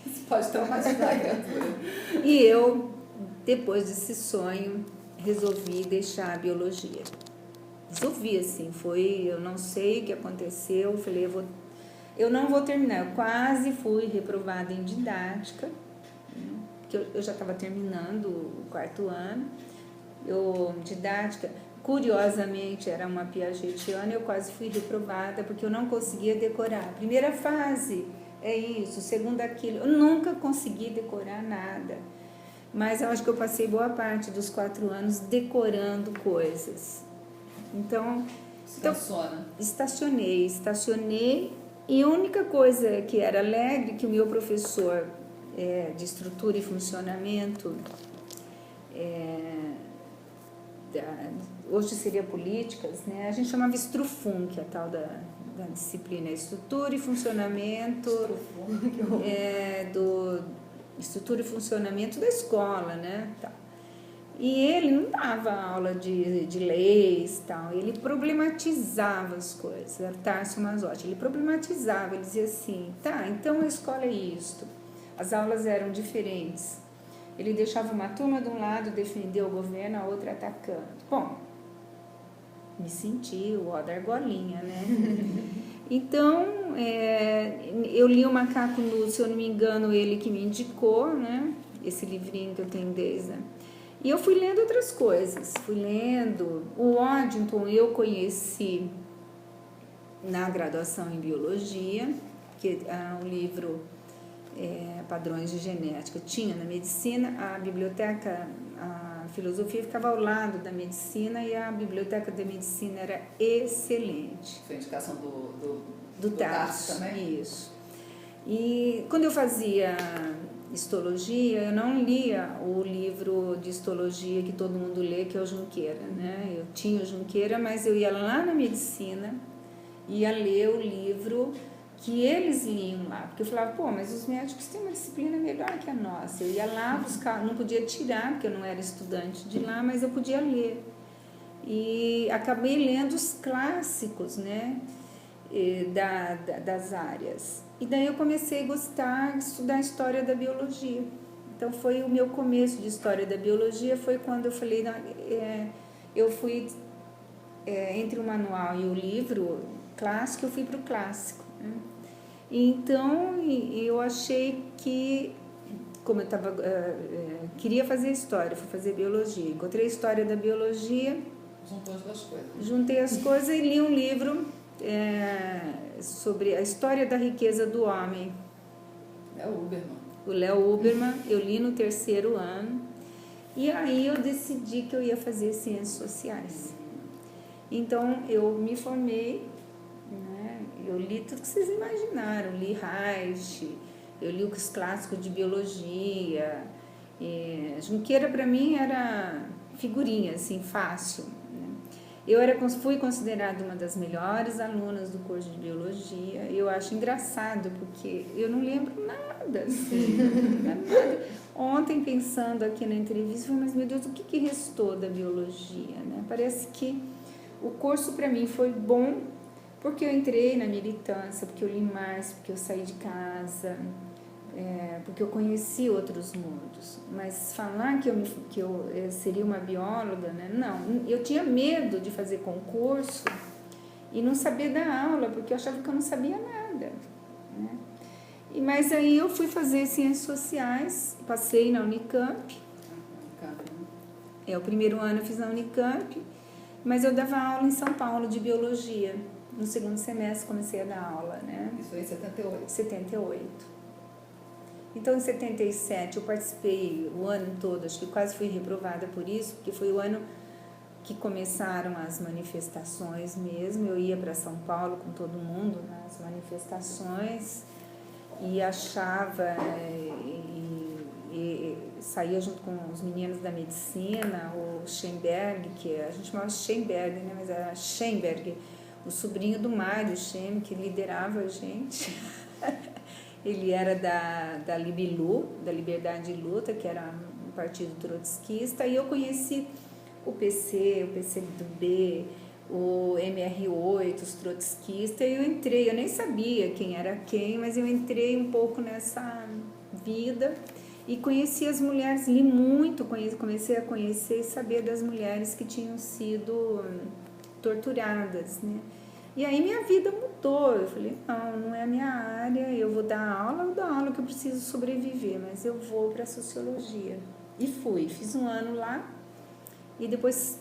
Isso pode traumatizar a criatura. E eu, depois desse sonho, resolvi deixar a biologia. Resolvi, assim, eu não sei o que aconteceu, falei, eu não vou terminar. Eu quase fui reprovada em didática, né, porque eu já estava terminando o 4º ano. Didática, curiosamente, era uma piagetiana, eu quase fui reprovada porque eu não conseguia decorar. Primeira fase é isso, segunda aquilo, eu nunca consegui decorar nada. Mas eu acho que eu passei boa parte dos 4 anos decorando coisas. Então, estacionei, e a única coisa que era alegre, que o meu professor de estrutura e funcionamento, hoje seria políticas, né? A gente chamava Estrufum, que é a tal da disciplina, estrutura e funcionamento, estrutura e funcionamento da escola, né? Tá. E ele não dava aula de leis, tal, ele problematizava as coisas, era Tarso Mazotti, ele problematizava, ele dizia assim, tá, então a escola é isto, as aulas eram diferentes, ele deixava uma turma de um lado defender o governo, a outra atacando. Bom, me senti o ó da argolinha, né? Então, eu li o Macaco Nu, se eu não me engano, ele que me indicou, né? Esse livrinho que eu tenho desde... E eu fui lendo outras coisas, o Waddington eu conheci na graduação em biologia, que o livro Padrões de Genética tinha na medicina, a biblioteca, a filosofia ficava ao lado da medicina e a biblioteca da medicina era excelente. Foi indicação Do Tarso Tarso, também? isso. E quando eu fazia histologia, eu não lia o livro de histologia que todo mundo lê, que é o Junqueira, né? Eu tinha o Junqueira, mas eu ia lá na medicina, ia ler o livro que eles liam lá, porque eu falava, pô, mas os médicos têm uma disciplina melhor que a nossa. Eu ia lá buscar, não podia tirar, porque eu não era estudante de lá, mas eu podia ler. E acabei lendo os clássicos, né, das áreas. E daí eu comecei a gostar de estudar a história da biologia. Então foi o meu começo de história da biologia, foi quando eu falei, eu fui entre o manual e o livro clássico, eu fui para o clássico, né? Então eu achei que, como eu queria fazer história, fui fazer biologia, encontrei a história da biologia, Juntou as duas coisas. juntei as coisas e li um livro sobre a história da riqueza do homem. É o Uberman. O Léo Uberman, eu li no 3º ano, e aí eu decidi que eu ia fazer ciências sociais. Então eu me formei, né? Eu li tudo que vocês imaginaram, li Reich, eu li os clássicos de biologia. Junqueira para mim era figurinha, assim, fácil, né? Fui considerada uma das melhores alunas do curso de biologia. Eu acho engraçado, porque eu não lembro nada, assim, nada. Ontem, pensando aqui na entrevista, eu falei, mas meu Deus, o que restou da biologia, né? Parece que o curso para mim foi bom, porque eu entrei na militância, porque eu li mais, porque eu saí de casa, porque eu conheci outros mundos. Mas falar que eu seria uma bióloga, né? Não, eu tinha medo de fazer concurso e não saber dar aula, porque eu achava que eu não sabia nada, né? Mas aí eu fui fazer ciências sociais, passei na Unicamp. O primeiro ano eu fiz na Unicamp, mas eu dava aula em São Paulo de biologia. No 2º semestre comecei a dar aula, né? Isso foi em 78. 78. Então, em 77, eu participei o ano todo, acho que quase fui reprovada por isso, porque foi o ano que começaram as manifestações mesmo. Eu ia para São Paulo com todo mundo nas manifestações e achava, e saía junto com os meninos da medicina, o Schemberg, que a gente chamava Schemberg, né? Mas era Schemberg, o sobrinho do Mário Schem, que liderava a gente. Ele era da Libilu, da Liberdade e Luta, que era um partido trotskista, e eu conheci o PC, o PCdoB, o MR8, os trotskistas, e eu entrei, eu nem sabia quem era quem, mas eu entrei um pouco nessa vida e conheci as mulheres, li muito, comecei a conhecer e saber das mulheres que tinham sido torturadas, né? E aí minha vida mudou, eu falei, não é a minha área, eu vou dar aula que eu preciso sobreviver, mas eu vou para a sociologia. E fiz um ano lá, e depois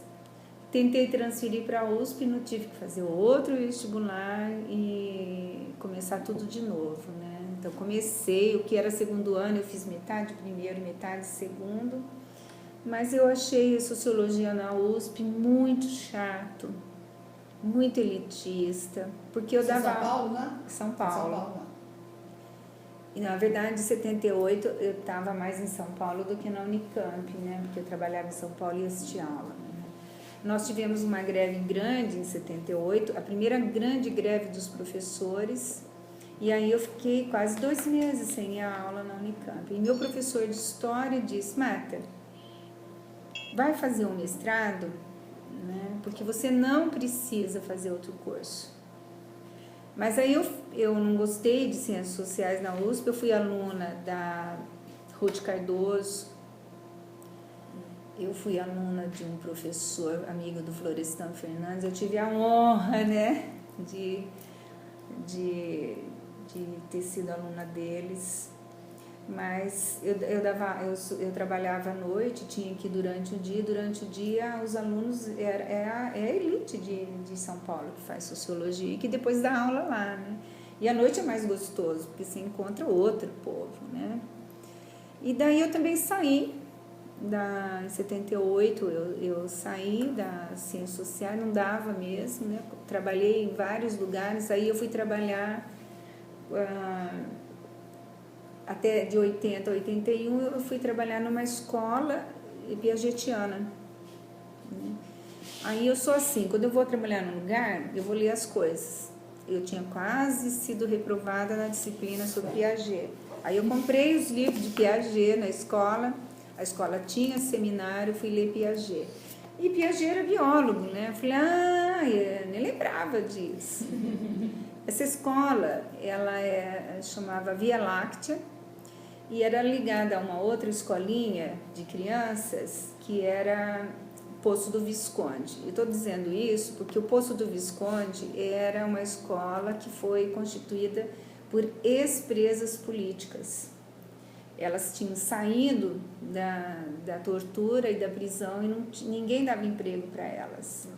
tentei transferir para a USP, não tive que fazer outro vestibular e começar tudo de novo, né? Então comecei, o que era 2º ano, eu fiz metade primeiro, metade segundo, mas eu achei a sociologia na USP muito chato, muito elitista, porque eu dava... São Paulo, né? São Paulo. São Paulo. E, na verdade, em 78, eu estava mais em São Paulo do que na Unicamp, né? Porque eu trabalhava em São Paulo e assistia aula, né? Nós tivemos uma greve grande em 78, a primeira grande greve dos professores, e aí eu fiquei quase 2 meses sem ir à aula na Unicamp. E meu professor de História disse, Marta, vai fazer um mestrado, né? Porque você não precisa fazer outro curso. Mas aí eu não gostei de Ciências Sociais na USP, eu fui aluna da Ruth Cardoso, eu fui aluna de um professor amigo do Florestan Fernandes, eu tive a honra, né, de ter sido aluna deles. Mas eu trabalhava à noite, tinha que ir durante o dia os alunos, é a elite de São Paulo que faz sociologia e que depois dá aula lá, né? E à noite é mais gostoso, porque você encontra outro povo, né? E daí eu também saí, em 78 eu saí da ciência social, não dava mesmo, né? Trabalhei em vários lugares, aí eu fui trabalhar... até de 80 a 81 eu fui trabalhar numa escola piagetiana, né? Aí eu sou assim, quando eu vou trabalhar num lugar, eu vou ler as coisas. Eu tinha quase sido reprovada na disciplina sobre Piaget. Aí eu comprei os livros de Piaget na escola, a escola tinha seminário, fui ler Piaget. E Piaget era biólogo, né? Eu falei, eu nem lembrava disso. Essa escola, ela chamava Via Láctea, e era ligada a uma outra escolinha de crianças que era Poço do Visconde. Eu estou dizendo isso porque o Poço do Visconde era uma escola que foi constituída por ex-presas políticas. Elas tinham saído da tortura e da prisão e ninguém dava emprego para elas.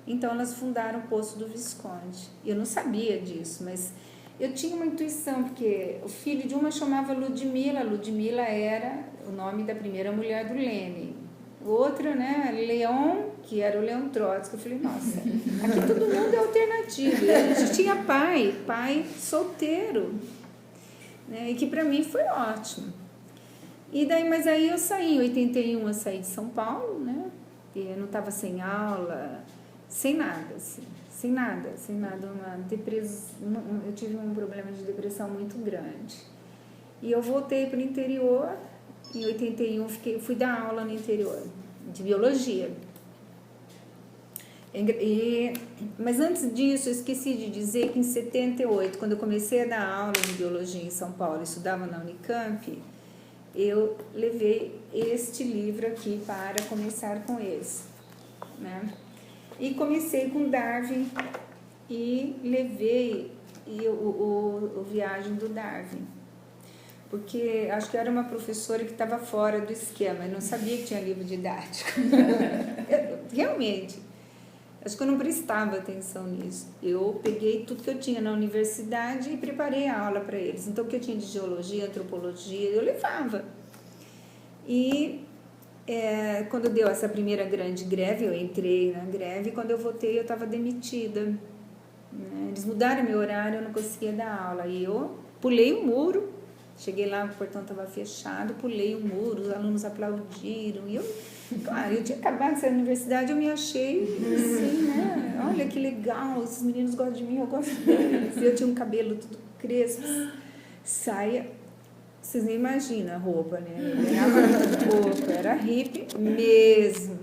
Então elas fundaram o Poço do Visconde. Eu não sabia disso, mas... eu tinha uma intuição, porque o filho de uma chamava Ludmila. Ludmila era o nome da primeira mulher do Lenin. O outro, né, Leon, que era o Leon Trotsky. Eu falei, nossa, aqui todo mundo é alternativo. E a gente tinha pai solteiro, né, e que para mim foi ótimo. E daí, mas aí eu saí, em 81 eu saí de São Paulo, né, e eu não estava sem aula, sem nada, assim. Sem nada, eu tive um problema de depressão muito grande. E eu voltei para o interior, em 81 fui dar aula no interior, de biologia. Mas antes disso, eu esqueci de dizer que em 78, quando eu comecei a dar aula de biologia em São Paulo, estudava na Unicamp, eu levei este livro aqui para começar com esse, né? E comecei com Darwin e levei o Viagem do Darwin, porque acho que eu era uma professora que estava fora do esquema, eu não sabia que tinha livro didático. Realmente, acho que eu não prestava atenção nisso. Eu peguei tudo que eu tinha na universidade e preparei a aula para eles. Então, o que eu tinha de geologia, antropologia, eu levava. E... quando deu essa primeira grande greve, eu entrei na greve, e quando eu voltei eu estava demitida, né? Eles mudaram meu horário, eu não conseguia dar aula, e eu pulei o muro, cheguei lá, o portão estava fechado, pulei o muro, os alunos aplaudiram, e claro, eu tinha acabado de sair da universidade, eu me achei assim, né? Olha que legal, esses meninos gostam de mim, eu gosto deles, eu tinha um cabelo tudo crespo, saia. Vocês nem imaginam a roupa, né? Eu ganhava pouco, era hippie mesmo.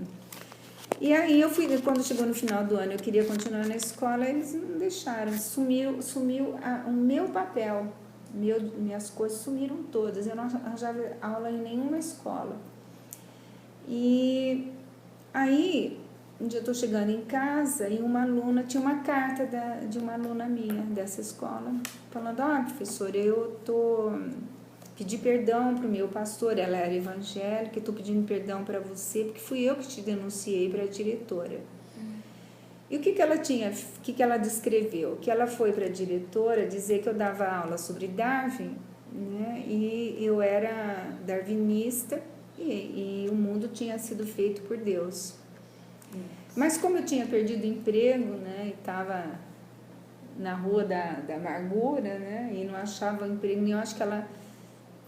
E aí eu fui, quando chegou no final do ano, eu queria continuar na escola, eles não deixaram, sumiu o meu papel, minhas coisas sumiram todas, eu não arranjava aula em nenhuma escola. E aí, um dia eu estou chegando em casa e uma aluna, tinha uma carta de uma aluna minha dessa escola, falando, professora, eu pedi perdão para o meu pastor, ela era evangélica, estou pedindo perdão para você, porque fui eu que te denunciei para a diretora. E o que ela descreveu? Que ela foi para a diretora dizer que eu dava aula sobre Darwin, né, e eu era darwinista e o mundo tinha sido feito por Deus. Mas como eu tinha perdido o emprego, né, e estava na rua da amargura, né, e não achava emprego nenhum, acho que ela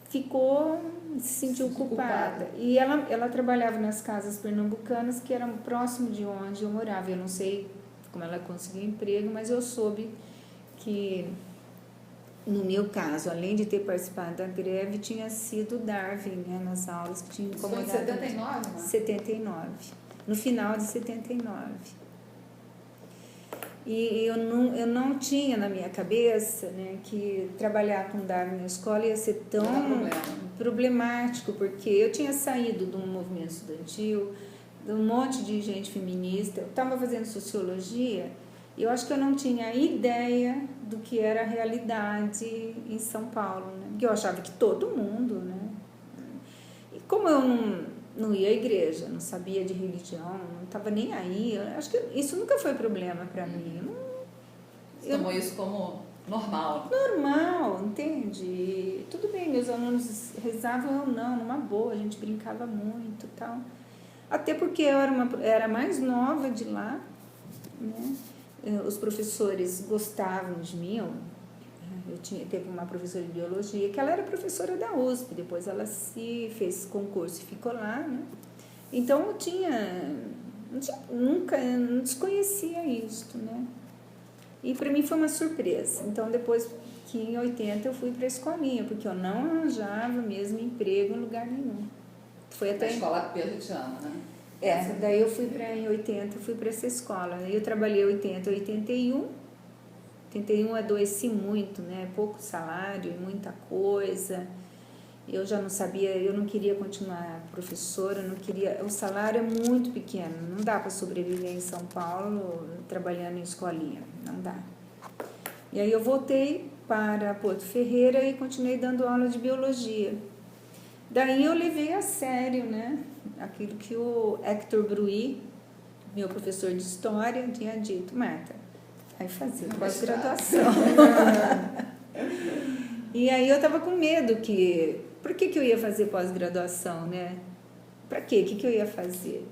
se sentiu culpada. E ela trabalhava nas casas pernambucanas que eram próximo de onde eu morava. Eu não sei como ela conseguiu emprego, mas eu soube que, no meu caso, além de ter participado da greve, tinha sido Darwin, né, nas aulas que tinha incomodado. Foi em 79, né? 79, no final de 79. E eu não tinha na minha cabeça, né, que trabalhar com Darwin na escola ia ser tão problemático, porque eu tinha saído de um movimento estudantil, de um monte de gente feminista, eu estava fazendo sociologia, e eu acho que eu não tinha ideia do que era a realidade em São Paulo, né? Porque eu achava que todo mundo, né? E como eu não ia à igreja, não sabia de religião, não estava nem aí, eu acho que isso nunca foi problema para mim. Você tomou isso como normal? Normal, entende? Tudo bem, meus alunos rezavam, eu não, numa boa, a gente brincava muito e tal. Até porque eu era mais nova de lá, né? Os professores gostavam de mim. Teve uma professora de biologia que ela era professora da USP, depois ela se fez concurso e ficou lá, né? Então nunca não desconhecia isso, né? E para mim foi uma surpresa. Então depois que em 80 eu fui para a escolinha, porque eu não arranjava mesmo emprego em lugar nenhum. Foi até a escola piagetiana, né? Daí eu em 80 fui para essa escola. Aí eu trabalhei 80, 81. 81 adoeci muito, né? Pouco salário e muita coisa. Eu já não sabia, eu não queria continuar professora, não queria. O salário é muito pequeno, não dá para sobreviver em São Paulo trabalhando em escolinha, não dá. E aí eu voltei para Porto Ferreira e continuei dando aula de biologia. Daí eu levei a sério, né? Aquilo que o Hector Bruy, meu professor de história, tinha dito: Marta, vai fazer pós-graduação. E aí eu estava com medo por que eu ia fazer pós-graduação, né? Para quê? O que eu ia fazer?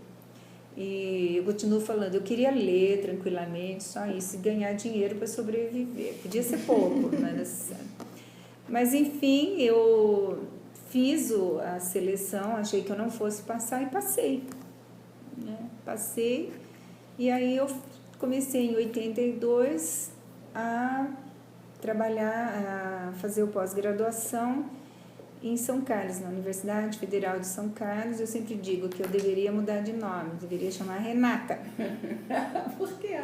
E eu continuo falando, eu queria ler tranquilamente, só isso, e ganhar dinheiro para sobreviver. Podia ser pouco, não era necessário. Mas enfim, eu fiz a seleção, achei que eu não fosse passar e passei. Né? Passei, e aí eu comecei em 82 a trabalhar, a fazer o pós-graduação em São Carlos, na Universidade Federal de São Carlos. Eu sempre digo que eu deveria mudar de nome, deveria chamar Renata. Por quê?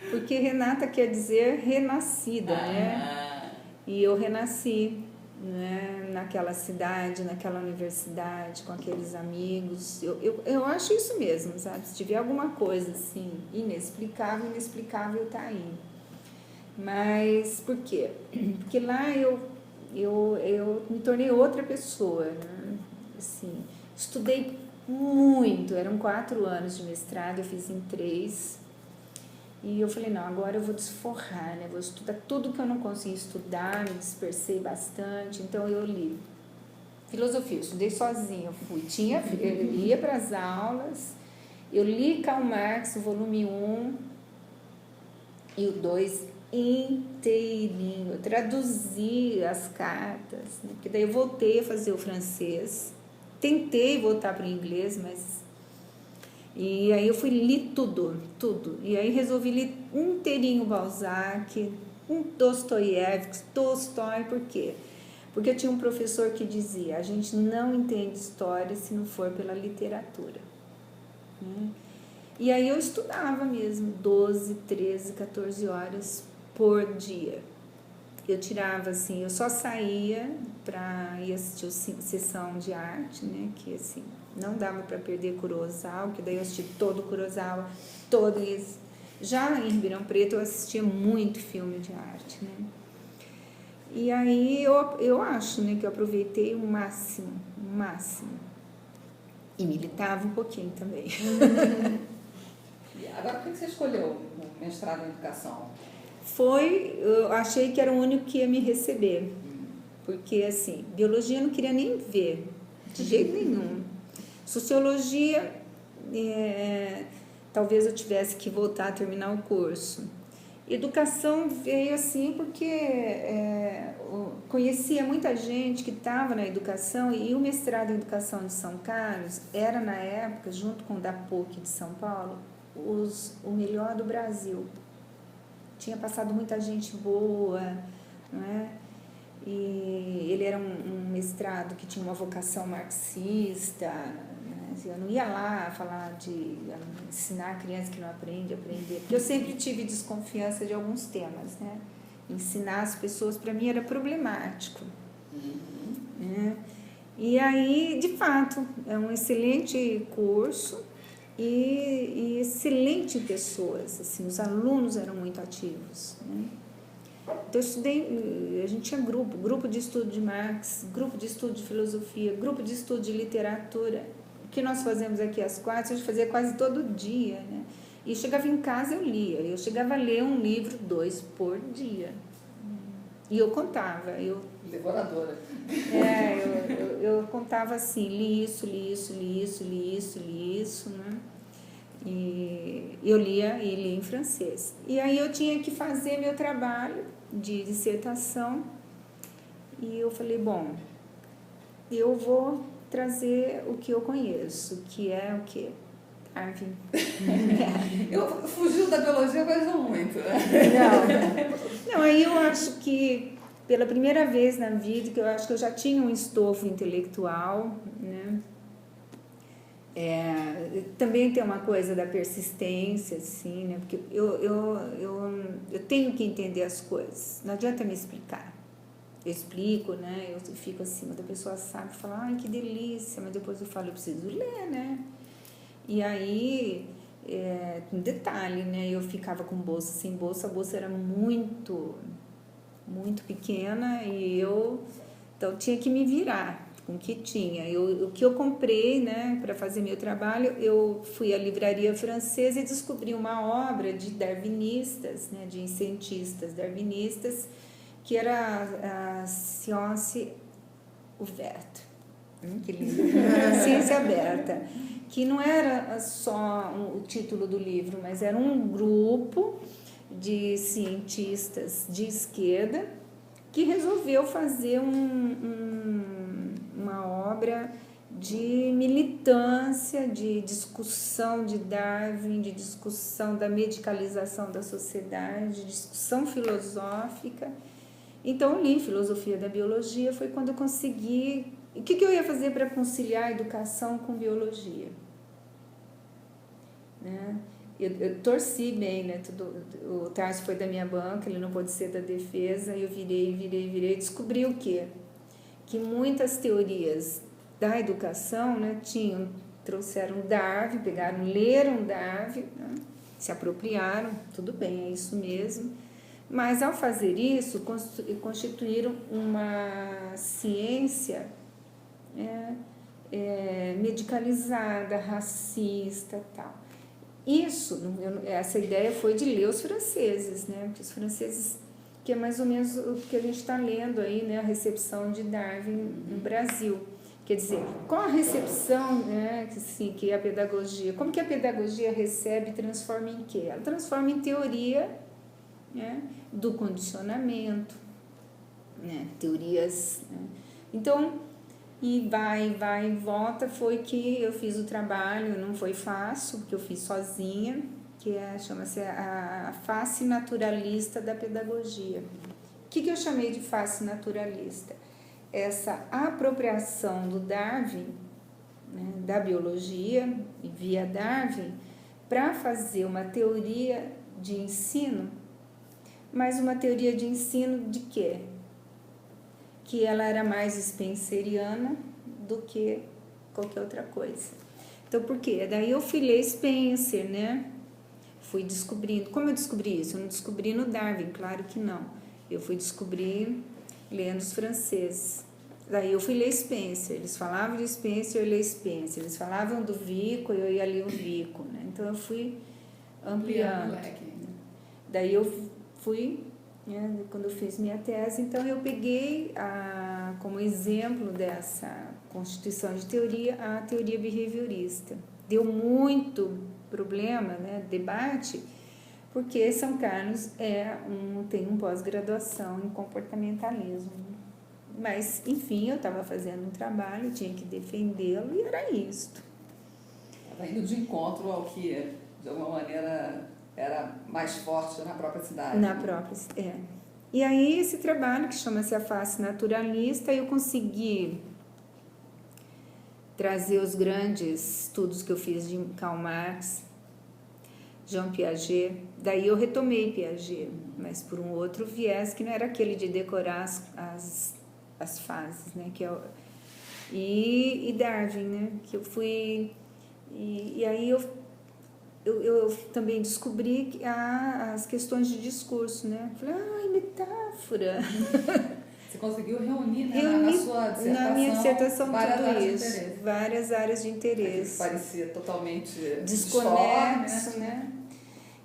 Porque Renata quer dizer renascida, né? E eu renasci, né, naquela cidade, naquela universidade, com aqueles amigos. Eu acho isso mesmo, sabe? Se tiver alguma coisa assim, inexplicável tá aí. Mas por quê? Porque lá eu me tornei outra pessoa, né? Assim, estudei muito, eram 4 anos de mestrado, eu fiz em 3. E eu falei, não, agora eu vou desforrar, né? Vou estudar tudo que eu não consegui estudar, me dispersei bastante. Então eu li filosofia, eu estudei sozinha, eu ia para as aulas, eu li Karl Marx, o volume 1 e o 2 inteirinho, eu traduzi as cartas, né? Porque daí eu voltei a fazer o francês, tentei voltar para o inglês, mas... E aí eu li tudo, e aí resolvi ler inteirinho Balzac, Dostoiévski, Tolstói, por quê? Porque eu tinha um professor que dizia, a gente não entende história se não for pela literatura, né? E aí eu estudava mesmo 12, 13, 14 horas por dia. Eu tirava assim, eu só saía para ir assistir sessão de arte, né? Que assim, não dava para perder Kurosawa, que daí eu assisti todo Kurosawa, todo isso. Já em Ribeirão Preto eu assistia muito filme de arte, né? E aí eu acho, né, que eu aproveitei o máximo. E militava um pouquinho também. Agora, por que você escolheu o mestrado em educação? Eu achei que era o único que ia me receber. Porque, assim, biologia eu não queria nem ver, de jeito nenhum. Sociologia, talvez eu tivesse que voltar a terminar o curso. Educação veio assim porque conhecia muita gente que estava na educação, e o mestrado em educação de São Carlos era, na época, junto com o da PUC de São Paulo, o melhor do Brasil. Tinha passado muita gente boa, não é? E ele era um mestrado que tinha uma vocação marxista, né? Eu não ia lá falar de ensinar crianças que não aprendem a aprender, porque eu sempre tive desconfiança de alguns temas, né? Ensinar as pessoas, para mim, era problemático. Né? E aí, de fato, é um excelente curso e excelente pessoas, assim, os alunos eram muito ativos, né? Então, eu estudei, a gente tinha grupo de estudo de Marx, grupo de estudo de filosofia, grupo de estudo de literatura. O que nós fazemos aqui às 4, a gente fazia quase todo dia, né? E chegava em casa, eu lia. Eu chegava a ler um livro, 2 por dia. E eu contava. Devoradora. Eu contava assim, li isso, né? E eu lia em francês. E aí eu tinha que fazer meu trabalho de dissertação. E eu falei, bom, eu vou trazer o que eu conheço, que é o quê? Darwin. Eu fugiu da biologia, mas não muito, né? Não, aí eu acho que pela primeira vez na vida, que eu acho que eu já tinha um estofo intelectual, né? Também tem uma coisa da persistência, assim, né? Porque eu tenho que entender as coisas, não adianta me explicar. Eu explico, né? Eu fico assim, mas a pessoa sabe, fala, ai, que delícia, mas depois eu falo, eu preciso ler, né? E aí, um detalhe, né? Eu ficava com bolsa, sem bolsa, a bolsa era muito pequena e então tinha que me virar com o que tinha. O que eu comprei, né, para fazer meu trabalho, eu fui à livraria francesa e descobri uma obra de darwinistas, né, de cientistas darwinistas, que era a Science Ouverte, que lindo, Ciência Aberta, que não era só o título do livro, mas era um grupo de cientistas de esquerda que resolveu fazer uma obra de militância, de discussão de Darwin, de discussão da medicalização da sociedade, de discussão filosófica. Então, eu li Filosofia da Biologia, foi quando eu consegui... O que eu ia fazer para conciliar a educação com biologia? Né? Eu torci bem, né? O Tarso foi da minha banca, ele não pôde ser da defesa, eu virei, descobri o quê? Que muitas teorias da educação, né, trouxeram Darwin, leram Darwin, né, se apropriaram, tudo bem, é isso mesmo, mas ao fazer isso, constituíram uma ciência medicalizada, racista, tal. Essa ideia foi de ler os franceses, né? Porque os franceses, que é mais ou menos o que a gente está lendo aí, né? A recepção de Darwin no Brasil. Quer dizer, qual a recepção, né? Assim, que a pedagogia, como que a pedagogia recebe e transforma em quê? Ela transforma em teoria, né? Do condicionamento, né? Teorias, né? Então, e vai e volta, foi que eu fiz o trabalho, não foi fácil, porque eu fiz sozinha, que chama-se a face naturalista da pedagogia. O que eu chamei de face naturalista? Essa apropriação do Darwin, né, da biologia, via Darwin, para fazer uma teoria de ensino, mas uma teoria de ensino de quê? Que ela era mais spenceriana do que qualquer outra coisa. Então, por quê? Daí eu fui ler Spencer, né? Fui descobrindo. Como eu descobri isso? Eu não descobri no Darwin, claro que não. Eu fui descobrir lendo os franceses. Daí eu fui ler Spencer. Eles falavam de Spencer, eu li Spencer. Eles falavam do Vico, eu ia ler o Vico, né? Então, eu fui ampliando. Daí eu fui... Quando eu fiz minha tese, então eu peguei como exemplo dessa constituição de teoria a teoria behaviorista. Deu muito problema, né, debate, porque São Carlos tem um pós-graduação em comportamentalismo. Mas, enfim, eu estava fazendo um trabalho, tinha que defendê-lo e era isto. Estava indo de encontro ao que, de alguma maneira... era mais forte na própria cidade. E aí, esse trabalho, que chama-se A Face Naturalista, eu consegui trazer os grandes estudos que eu fiz de Karl Marx, Jean Piaget. Daí eu retomei Piaget, mas por um outro viés, que não era aquele de decorar as fases, né? E Darwin, né? Que eu fui... E aí eu eu também descobri que as questões de discurso, né? Falei, metáfora. Você conseguiu reunir, né, Reuni na sua dissertação, na minha dissertação várias tudo áreas de isso, interesse. várias áreas de Que interesse. parecia totalmente Desconexo, disforme, né?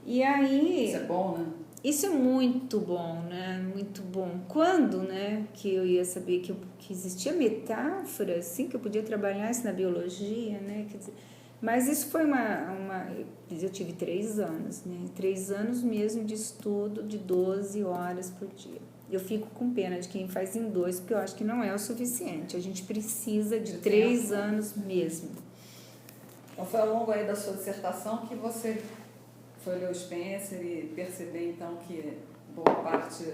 E aí... Isso é bom, né? Isso é muito bom, né? Muito bom. Quando, né, que eu ia saber que existia metáfora, assim, que eu podia trabalhar isso na biologia, né? Quer dizer, mas isso foi eu tive 3 anos, né? 3 anos mesmo de estudo de 12 horas por dia. Eu fico com pena de quem faz em 2, porque eu acho que não é o suficiente. A gente precisa de 3 anos mesmo. Então foi ao longo aí da sua dissertação que você foi ler o Spencer e perceber então que boa parte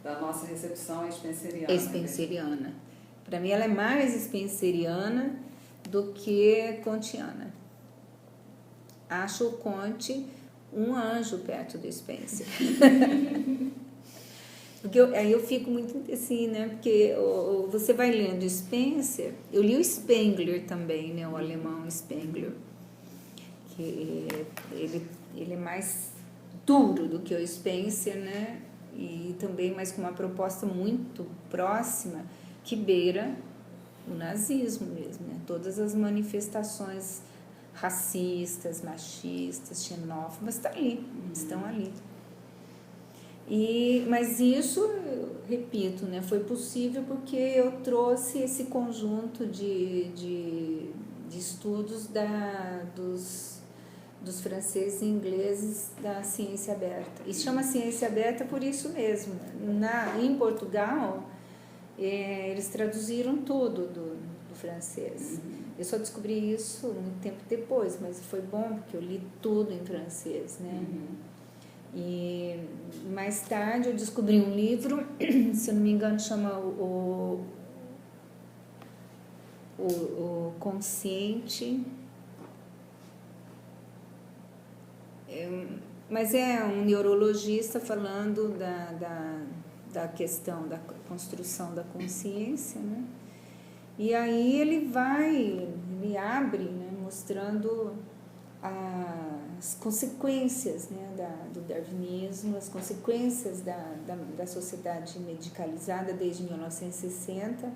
da nossa recepção é spenceriana. É spenceriana. Para mim ela é mais spenceriana do que kantiana. Acho o Kant um anjo perto do Spencer. Porque aí eu fico muito assim, né? Porque você vai lendo Spencer, eu li o Spengler também, né? O alemão Spengler, que ele é mais duro do que o Spencer, né? E também, mas com uma proposta muito próxima, que beira o nazismo mesmo, né? Todas as manifestações racistas, machistas, xenófobas, estão ali. Mas isso, eu repito, né, foi possível porque eu trouxe esse conjunto de estudos dos franceses e ingleses da ciência aberta. E chama ciência aberta por isso mesmo. Em Portugal, eles traduziram tudo do francês. Eu só descobri isso muito tempo depois, mas foi bom porque eu li tudo em francês, né? E mais tarde eu descobri um livro, se eu não me engano, chama o Consciente. Mas é um neurologista falando da questão da construção da consciência, né? E aí ele abre, né, mostrando as consequências, né, do darwinismo, as consequências da sociedade medicalizada desde 1960,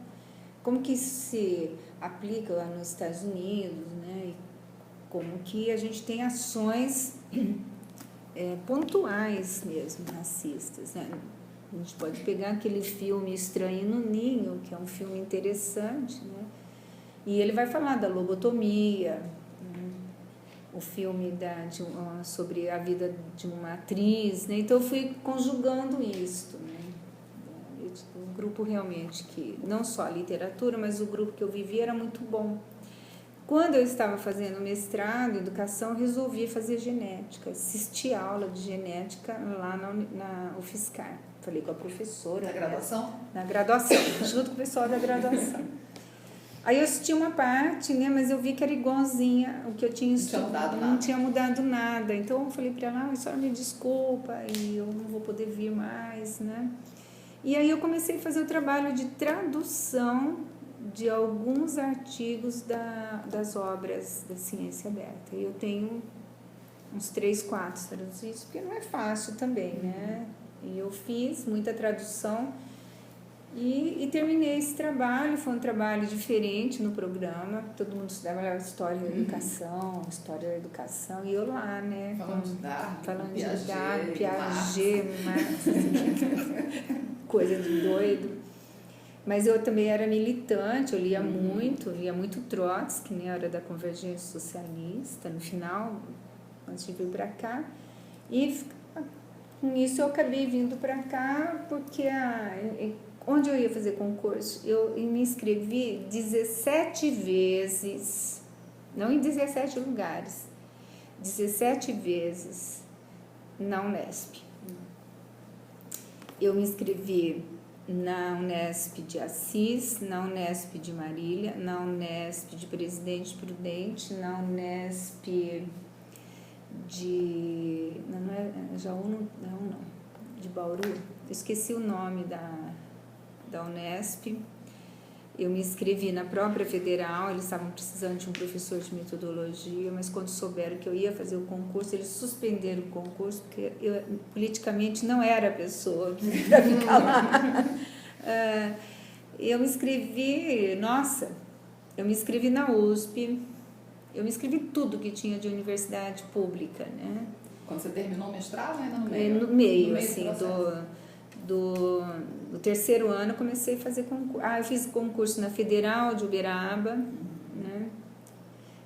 como que isso se aplica lá nos Estados Unidos, né, e como que a gente tem ações pontuais mesmo, racistas, né? A gente pode pegar aquele filme Estranho no Ninho, que é um filme interessante, né? E ele vai falar da lobotomia, né? O filme sobre a vida de uma atriz, né? Então eu fui conjugando isso, né? Um grupo realmente que, não só a literatura, mas o grupo que eu vivia era muito bom. Quando eu estava fazendo mestrado em educação, resolvi fazer genética, assisti aula de genética lá na UFSCar. Falei com a professora. Na graduação? Na graduação, junto com o pessoal da graduação. Aí eu assisti uma parte, né, mas eu vi que era igualzinha o que eu tinha estudado. Não tinha mudado nada. Então eu falei para ela, a senhora me desculpa, e eu não vou poder vir mais, né? E aí eu comecei a fazer o trabalho de tradução de alguns artigos das obras da ciência aberta. E eu tenho uns 3, 4 traduzidos, porque não é fácil também, né? E eu fiz muita tradução e terminei esse trabalho. Foi um trabalho diferente no programa. Todo mundo estudava história da educação, e eu lá, né? Falando de Darwin, Piaget, Marx, coisa de doido. Mas eu também era militante, eu lia muito Trotsky, né? Era da Convergência Socialista, no final, antes de vir para cá. E com isso eu acabei vindo para cá, porque onde eu ia fazer concurso, eu me inscrevi 17 vezes, não em 17 lugares, 17 vezes na Unesp. Eu me inscrevi na Unesp de Assis, na Unesp de Marília, na Unesp de Presidente Prudente, na Unesp de... não é Jaú, não, de Bauru. Eu esqueci o nome da Unesp. Eu me inscrevi na própria federal, eles estavam precisando de um professor de metodologia, mas quando souberam que eu ia fazer o concurso, eles suspenderam o concurso, porque eu politicamente não era a pessoa para ficar lá. Eu me inscrevi, eu me inscrevi na USP, eu me inscrevi em tudo que tinha de universidade pública, né? Quando você terminou o mestrado, ainda no meio? No meio, do assim, processo. do terceiro ano, eu comecei a fazer concurso. Eu fiz concurso na Federal de Uberaba, né?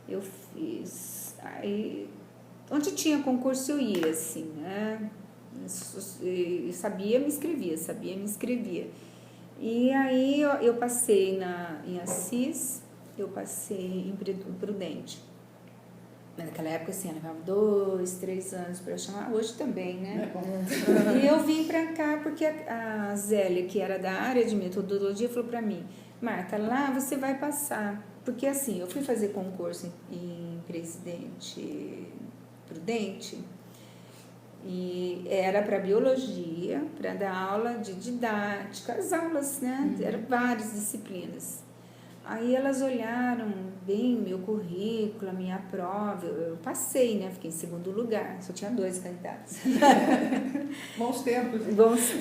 Eu fiz... Aí, onde tinha concurso eu ia, assim, né? Eu sabia, me inscrevia. E aí eu passei em Assis, eu passei em Prudente. Naquela época, assim, eu levava 2, 3 anos para chamar, hoje também, né? E eu vim para cá porque a Zélia, que era da área de metodologia, falou para mim, Marta, lá você vai passar. Porque, assim, eu fui fazer concurso em Presidente Prudente e era para biologia, para dar aula de didática, as aulas, né? Eram várias disciplinas. Aí elas olharam bem o meu currículo, a minha prova, eu passei, né? Fiquei em segundo lugar, só tinha 2 candidatos. Bons tempos. Bons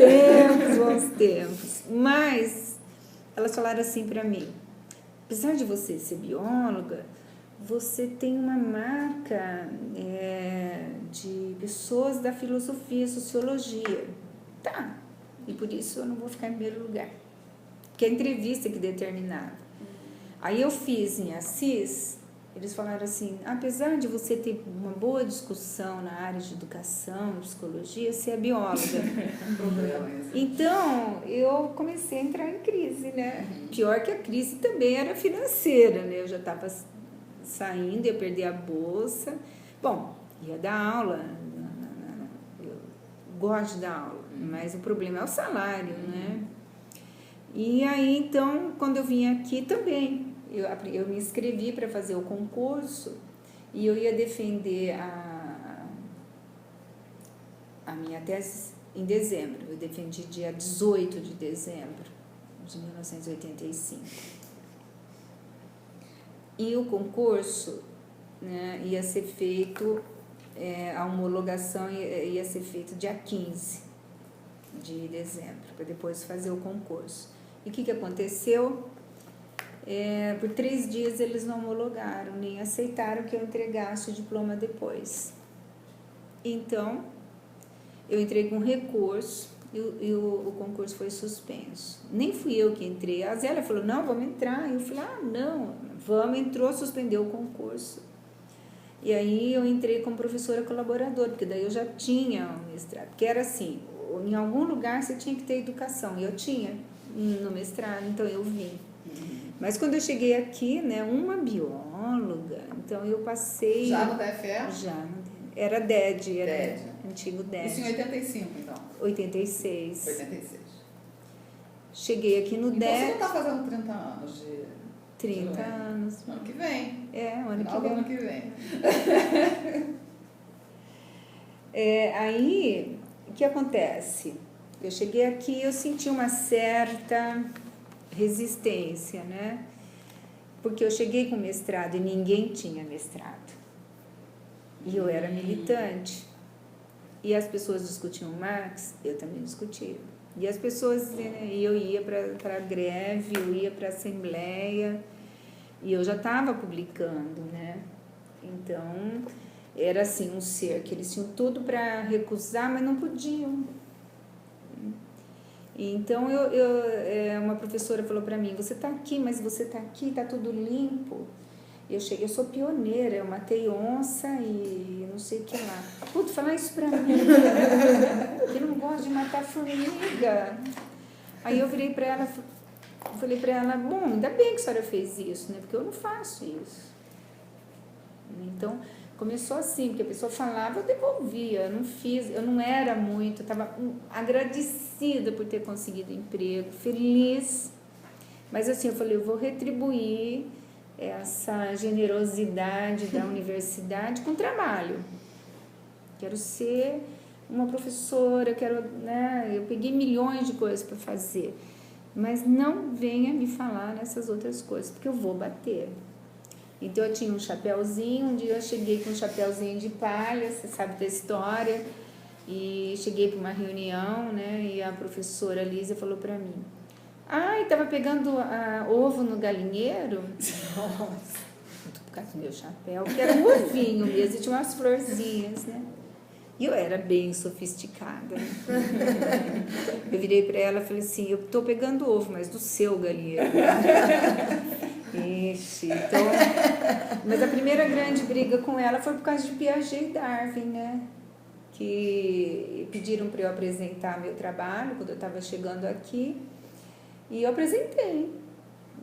tempos. Mas elas falaram assim para mim, apesar de você ser bióloga, você tem uma marca de pessoas da filosofia, sociologia. Tá, e por isso eu não vou ficar em primeiro lugar. Porque é a entrevista que determinava. Aí eu fiz em Assis, eles falaram assim, apesar de você ter uma boa discussão na área de educação, psicologia, você é bióloga. Então, eu comecei a entrar em crise, né? Pior que a crise também era financeira, né? Eu já estava saindo, ia perder a bolsa. Bom, ia dar aula, eu gosto de dar aula, mas o problema é o salário, né? E aí, então, quando eu vim aqui também, eu me inscrevi para fazer o concurso e eu ia defender a minha tese em dezembro. Eu defendi dia 18 de dezembro de 1985. E o concurso, né, ia ser feito, a homologação ia ser feita dia 15 de dezembro, para depois fazer o concurso. E o que aconteceu? Por 3 dias eles não homologaram, nem aceitaram que eu entregasse o diploma depois. Então, eu entrei com recurso e o concurso foi suspenso. Nem fui eu que entrei. A Zélia falou, não, vamos entrar. Eu falei, não, vamos, entrou, suspendeu o concurso. E aí eu entrei como professora colaboradora, porque daí eu já tinha um mestrado. Porque era assim, em algum lugar você tinha que ter educação, e eu tinha no mestrado, então eu vim. Mas quando eu cheguei aqui, né, uma bióloga, então eu passei... Já no DFE? Já, era DED, era antigo DED. Isso em 85, então? 86. 86. Cheguei aqui no então, DED... Então você não está fazendo 30 anos de... 30 anos. Ano que vem. Ano que vem. Aí, o que acontece? Eu cheguei aqui, eu senti uma certa resistência, né? Porque eu cheguei com mestrado e ninguém tinha mestrado. E eu era militante. E as pessoas discutiam Marx, eu também discutia. E as pessoas, eu ia para a greve, eu ia para a assembleia, e eu já estava publicando, né? Então, era assim, um ser que eles tinham tudo para recusar, mas não podiam. Então, uma professora falou para mim, você está aqui, mas você está aqui, está tudo limpo. Eu sou pioneira, eu matei onça e não sei o que lá. Puta, falar isso pra mim. Eu não gosto de matar formiga. Aí eu virei pra ela, falei pra ela, bom, ainda bem que a senhora fez isso, né? Porque eu não faço isso. Então, começou assim, porque a pessoa falava, eu devolvia, eu não fiz, eu não era muito, eu estava agradecida por ter conseguido emprego, feliz. Mas assim, eu falei, eu vou retribuir essa generosidade da universidade com trabalho. Quero ser uma professora, eu peguei milhões de coisas para fazer. mas não venha me falar nessas outras coisas, porque eu vou bater. Então eu tinha um chapéuzinho, um dia eu cheguei com um chapéuzinho de palha, você sabe da história, e cheguei para uma reunião, né, e a professora Lísia falou para mim, ai, estava pegando ovo no galinheiro? Nossa, por causa do meu chapéu, que era um ovinho mesmo, e tinha umas florzinhas, né? E eu era bem sofisticada. Eu virei para ela e falei assim, eu estou pegando ovo, mas do seu galinheiro. Ixi, então... Mas a primeira grande briga com ela foi por causa de Piaget e Darwin, né? Que pediram para eu apresentar meu trabalho quando eu estava chegando aqui. E eu apresentei,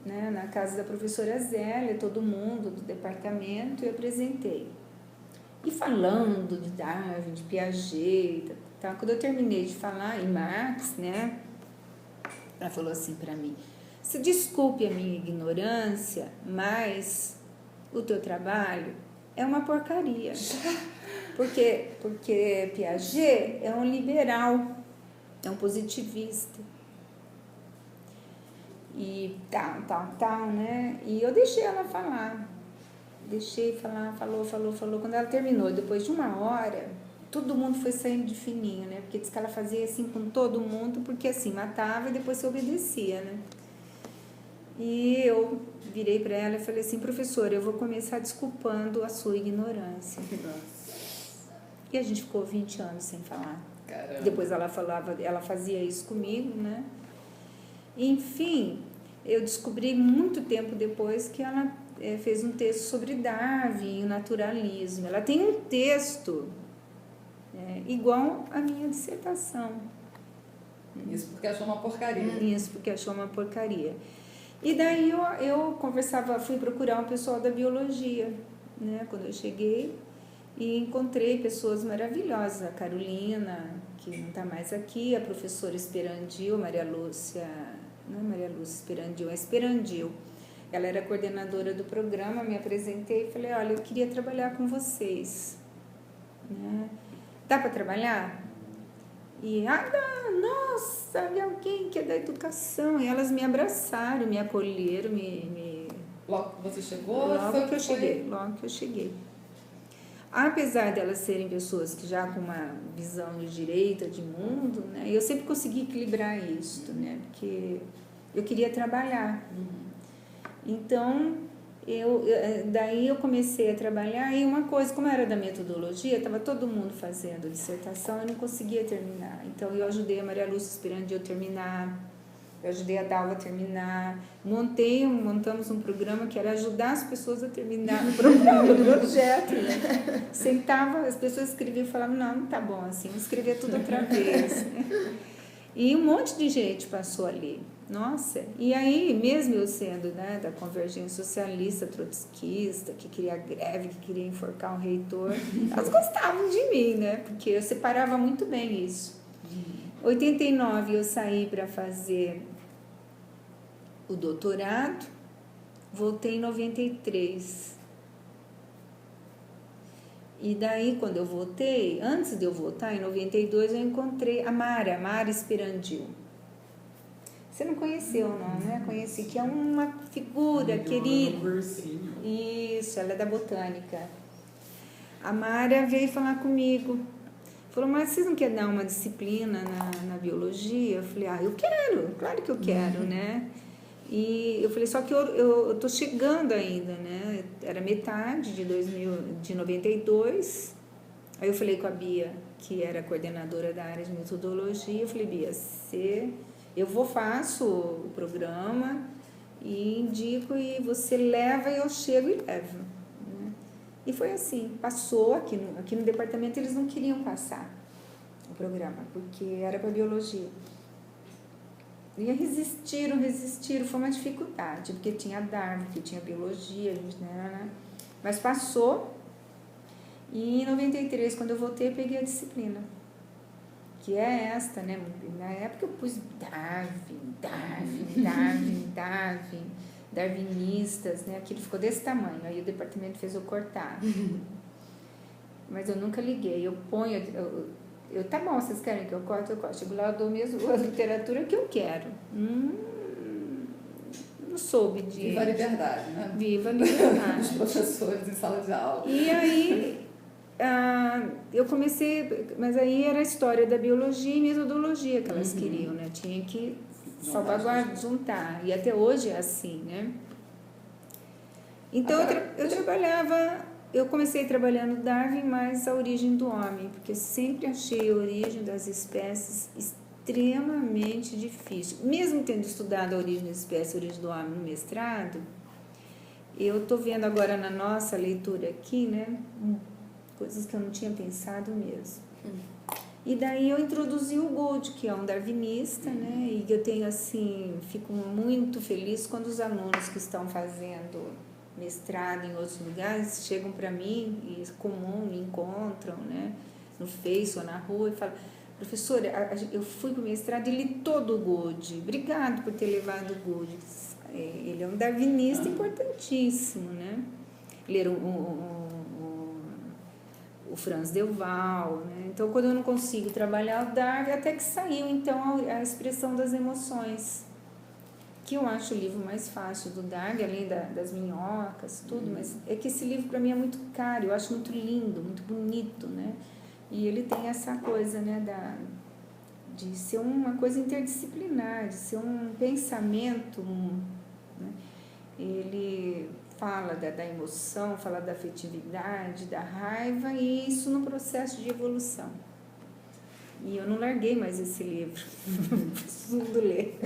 né? Na casa da professora Zélia, todo mundo do departamento, eu apresentei. E falando de Darwin, de Piaget, tá? Quando eu terminei de falar em Marx, né? Ela falou assim para mim, se desculpe a minha ignorância, mas o teu trabalho é uma porcaria. Porque Piaget é um liberal, é um positivista. E tal, né? E eu deixei ela falar. Deixei falar, falou. Quando ela terminou, depois de 1 hora, todo mundo foi saindo de fininho, né? Porque diz que ela fazia assim com todo mundo, porque assim, matava e depois se obedecia, né? E eu virei para ela e falei assim, professora, eu vou começar desculpando a sua ignorância. E a gente ficou 20 anos sem falar. Caramba. Depois ela fazia isso comigo, né? Enfim, eu descobri muito tempo depois que ela fez um texto sobre Darwin e o naturalismo. Ela tem um texto igual à minha dissertação. Isso porque achou uma porcaria. Isso porque achou uma porcaria. E daí eu conversava, fui procurar um pessoal da biologia, né, quando eu cheguei, e encontrei pessoas maravilhosas, a Carolina, que não está mais aqui, a professora Esperandil, Maria Lúcia, não é Maria Lúcia Esperandil, é Esperandil. Ela era coordenadora do programa, me apresentei e falei, olha, eu queria trabalhar com vocês. Né? Dá para trabalhar? E, nossa, olha alguém que é da educação. E elas me abraçaram, me acolheram, Logo que você chegou? Logo que eu cheguei. Apesar de elas serem pessoas que já com uma visão de direita, de mundo, né, eu sempre consegui equilibrar isso, né, porque eu queria trabalhar. Então, daí eu comecei a trabalhar e uma coisa, como era da metodologia, estava todo mundo fazendo dissertação, eu não conseguia terminar. Então, eu ajudei a Maria Lúcia Esperandil a terminar, eu ajudei a Dalva a terminar, montamos um programa que era ajudar as pessoas a terminar o projeto. Né? Sentava, as pessoas escreviam e falavam, não tá bom assim, vou escrever tudo outra vez. Né? E um monte de gente passou ali. Nossa, e aí mesmo eu sendo, né, da convergência socialista, trotskista, que queria greve, que queria enforcar um reitor, elas gostavam de mim, né, porque eu separava muito bem isso. Em 89 eu saí para fazer o doutorado, voltei em 93. E daí quando eu voltei, antes de eu voltar, em 92, eu encontrei a Mara Esperandil. Você não conheceu, não, né? Conheci, que é uma figura querida. Isso, ela é da botânica. A Mara veio falar comigo. Falou, mas vocês não querem dar uma disciplina na biologia? Eu falei, eu quero, claro que eu quero, né? E eu falei, só que eu tô chegando ainda, né? Era metade de 92. Aí eu falei com a Bia, que era coordenadora da área de metodologia. Eu falei, Bia, eu faço o programa e indico e você leva e eu chego e levo. Né? E foi assim, passou aqui no departamento, eles não queriam passar o programa, porque era para biologia. E resistiram, foi uma dificuldade, porque tinha Darwin, que tinha biologia, né? Mas passou, e em 93, quando eu voltei, eu peguei a disciplina, que é esta, né? Na época eu pus darwinistas, né? Aquilo ficou desse tamanho, aí o departamento fez eu cortar. Mas eu nunca liguei, eu ponho... tá bom, vocês querem que eu corte? Eu corto. Chego lá, eu dou mesmo a literatura que eu quero. soube de... Viva a liberdade, né? Viva a liberdade. Os professores em sala de aula. E aí, eu comecei, mas aí era a história da biologia e metodologia que elas queriam, né? Tinha que salvaguardar, juntar. E até hoje é assim, né? Então, eu comecei trabalhando Darwin, mais a origem do homem, porque eu sempre achei a origem das espécies extremamente difícil. Mesmo tendo estudado a origem das espécies, a origem do homem no mestrado, eu estou vendo agora na nossa leitura aqui, né, coisas que eu não tinha pensado mesmo. E daí eu introduzi o Gould, que é um darwinista, né, e eu tenho assim, fico muito feliz quando os alunos que estão fazendo mestrado em outros lugares chegam para mim, e é comum, me encontram, né, no Face ou na rua, e falam: professora, eu fui para o mestrado e li todo o Gould. Obrigado por ter levado o Gould. Ele é um darwinista importantíssimo, né? Leram o Franz Delval, né? Então, quando eu não consigo trabalhar o Darwin, até que saiu, então, a expressão das emoções, que eu acho o livro mais fácil do Darwin, além das minhocas, tudo, mas é que esse livro, para mim, é muito caro, eu acho muito lindo, muito bonito, né? E ele tem essa coisa, né, de ser uma coisa interdisciplinar, de ser um pensamento, né? Ele fala da emoção, fala da afetividade, da raiva, e isso no processo de evolução. E eu não larguei mais esse livro, preciso ler.